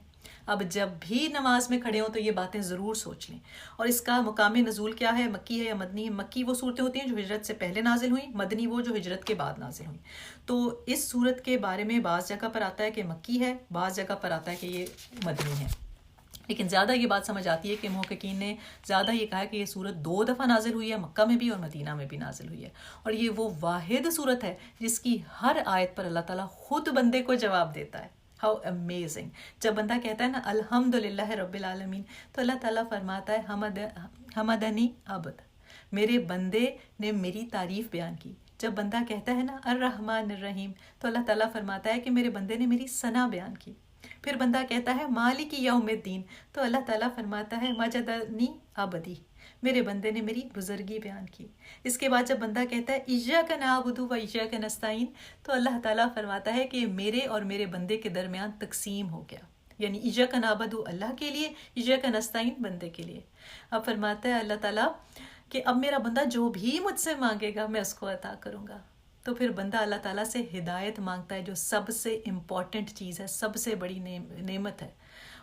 اب جب بھی نماز میں کھڑے ہوں تو یہ باتیں ضرور سوچ لیں۔ اور اس کا مقام نزول کیا ہے؟ مکی ہے یا مدنی ہے؟ مکی وہ صورتیں ہوتی ہیں جو ہجرت سے پہلے نازل ہوئیں، مدنی وہ جو ہجرت کے بعد نازل ہوئیں۔ تو اس صورت کے بارے میں بعض جگہ پر آتا ہے کہ مکی ہے، بعض جگہ پر آتا ہے کہ یہ مدنی ہے، لیکن زیادہ یہ بات سمجھ آتی ہے کہ محققین نے زیادہ یہ کہا کہ یہ صورت 2 دفعہ نازل ہوئی ہے، مکہ میں بھی اور مدینہ میں بھی نازل ہوئی ہے، اور یہ وہ واحد صورت ہے جس کی ہر آیت پر اللہ تعالیٰ خود بندے کو جواب دیتا ہے۔ How amazing! جب بندہ کہتا ہے نا الحمدللہ رب العالمین، تو اللہ تعالیٰ فرماتا ہے حمدنی عبد، میرے بندے نے میری تعریف بیان کی۔ جب بندہ کہتا ہے نا الرحمن الرحیم، تو اللہ تعالیٰ فرماتا ہے کہ میرے بندے نے میری ثنا بیان کی۔ پھر بندہ کہتا ہے مالک یوم الدین، تو اللہ تعالیٰ فرماتا ہے مجدنی عبدی، میرے بندے نے میری بزرگی بیان کی۔ اس کے بعد جب بندہ کہتا ہے ایاک نعبد و ایاک نستعین، تو اللہ تعالیٰ فرماتا ہے کہ میرے اور میرے بندے کے درمیان تقسیم ہو گیا، یعنی ایاک نعبد اللہ کے لیے، ایاک نستعین بندے کے لیے۔ اب فرماتا ہے اللہ تعالیٰ کہ اب میرا بندہ جو بھی مجھ سے مانگے گا میں اس کو عطا کروں گا۔ تو پھر بندہ اللہ تعالیٰ سے ہدایت مانگتا ہے، جو سب سے امپورٹنٹ چیز ہے، سب سے بڑی نعمت ہے،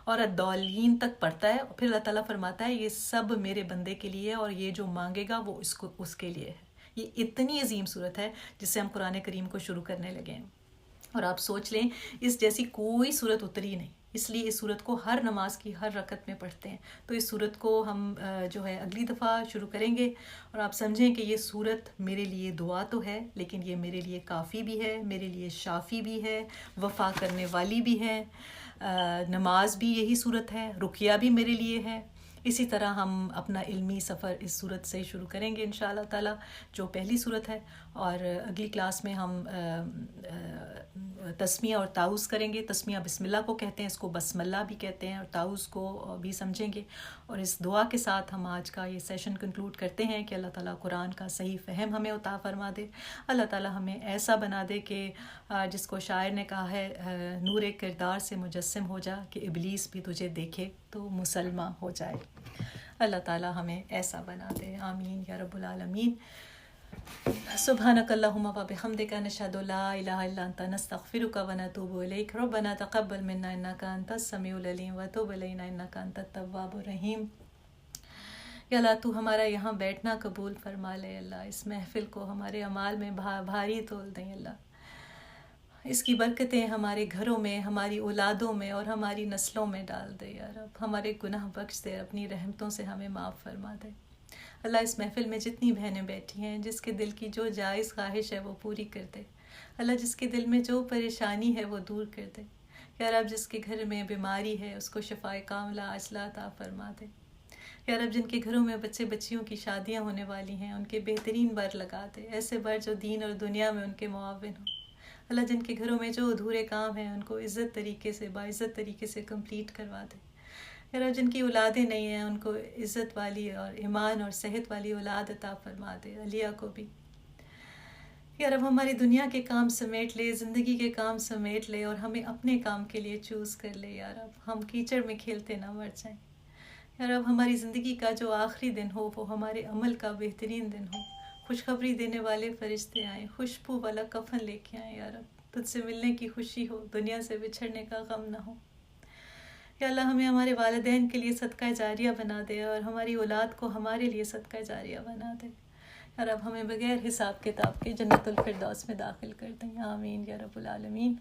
اور الضالین تک پڑھتا ہے۔ پھر اللہ تعالیٰ فرماتا ہے یہ سب میرے بندے کے لیے، اور یہ جو مانگے گا وہ اس کے لیے ہے۔ یہ اتنی عظیم صورت ہے جس سے ہم قرآن کریم کو شروع کرنے لگے ہیں، اور آپ سوچ لیں اس جیسی کوئی صورت اتری نہیں، اس لیے اس صورت کو ہر نماز کی ہر رکعت میں پڑھتے ہیں۔ تو اس صورت کو ہم جو ہے اگلی دفعہ شروع کریں گے، اور آپ سمجھیں کہ یہ صورت میرے لیے دعا تو ہے، لیکن یہ میرے لیے کافی بھی ہے، میرے لیے شافی بھی ہے، وفا کرنے والی بھی ہے، نماز بھی یہی صورت ہے، رقیہ بھی میرے لیے ہے۔ اسی طرح ہم اپنا علمی سفر اس صورت سے شروع کریں گے انشاءاللہ تعالیٰ، جو پہلی صورت ہے، اور اگلی کلاس میں ہم تسمیہ اور تعوذ کریں گے۔ تسمیہ بسم اللہ کو کہتے ہیں، اس کو بسم اللہ بھی کہتے ہیں، اور تعوذ کو بھی سمجھیں گے۔ اور اس دعا کے ساتھ ہم آج کا یہ سیشن کنکلوڈ کرتے ہیں کہ اللہ تعالیٰ قرآن کا صحیح فہم ہمیں عطا فرما دے، اللہ تعالیٰ ہمیں ایسا بنا دے کہ جس کو شاعر نے کہا ہے نور کردار سے مجسم ہو جا کہ ابلیس بھی تجھے دیکھے تو مسلمان ہو جائے۔ اللہ تعالیٰ ہمیں ایسا بنا دے، آمین یا رب العالمین۔ سبحانک اللہم و بحمدک، نشہد لا الہ الا انت، نستغفرک و نتوب الیک، ربنا تقبل منا انک انت السمیع العلیم وتب علینا انک انت التواب الرحیم۔ یا اللہ تو ہمارا یہاں بیٹھنا قبول فرما لے، اللہ اس محفل کو ہمارے اعمال میں بھاری تول دیں، اللہ اس کی برکتیں ہمارے گھروں میں، ہماری اولادوں میں اور ہماری نسلوں میں ڈال دے یا رب، ہمارے گناہ بخش دے، اپنی رحمتوں سے ہمیں معاف فرما دے۔ اللہ اس محفل میں جتنی بہنیں بیٹھی ہیں، جس کے دل کی جو جائز خواہش ہے وہ پوری کر دے، اللہ جس کے دل میں جو پریشانی ہے وہ دور کر دے، یا رب جس کے گھر میں بیماری ہے اس کو شفائے کاملہ عاجلہ عطا فرما دے، یا رب جن کے گھروں میں بچے بچیوں کی شادیاں ہونے والی ہیں ان کے بہترین بر لگا دے، ایسے بر جو دین اور دنیا میں ان کے معاون ہوں۔ اللہ جن کے گھروں میں جو ادھورے کام ہیں ان کو عزت طریقے سے، باعزت طریقے سے کمپلیٹ کروا دے، یا رب جن کی اولادیں نہیں ہیں ان کو عزت والی اور ایمان اور صحت والی اولاد عطا فرما دے، علیہ کو بھی۔ یا رب ہماری دنیا کے کام سمیٹ لے، زندگی کے کام سمیٹ لے، اور ہمیں اپنے کام کے لیے چوز کر لے، یا رب ہم کیچڑ میں کھیلتے نہ مر جائیں۔ یا رب ہماری زندگی کا جو آخری دن ہو وہ ہمارے عمل کا بہترین دن ہو، خوشخبری دینے والے فرشتے آئیں، خوشبو والا کفن لے کے آئیں، یا رب تجھ سے ملنے کی خوشی ہو، دنیا سے بچھڑنے کا غم نہ ہو۔ یا اللہ ہمیں ہمارے والدین کے لیے صدقہ جاریہ بنا دے، اور ہماری اولاد کو ہمارے لیے صدقہ جاریہ بنا دے۔ یا رب ہمیں بغیر حساب کتاب کے جنت الفردوس میں داخل کر دیں، آمین یا رب العالمین۔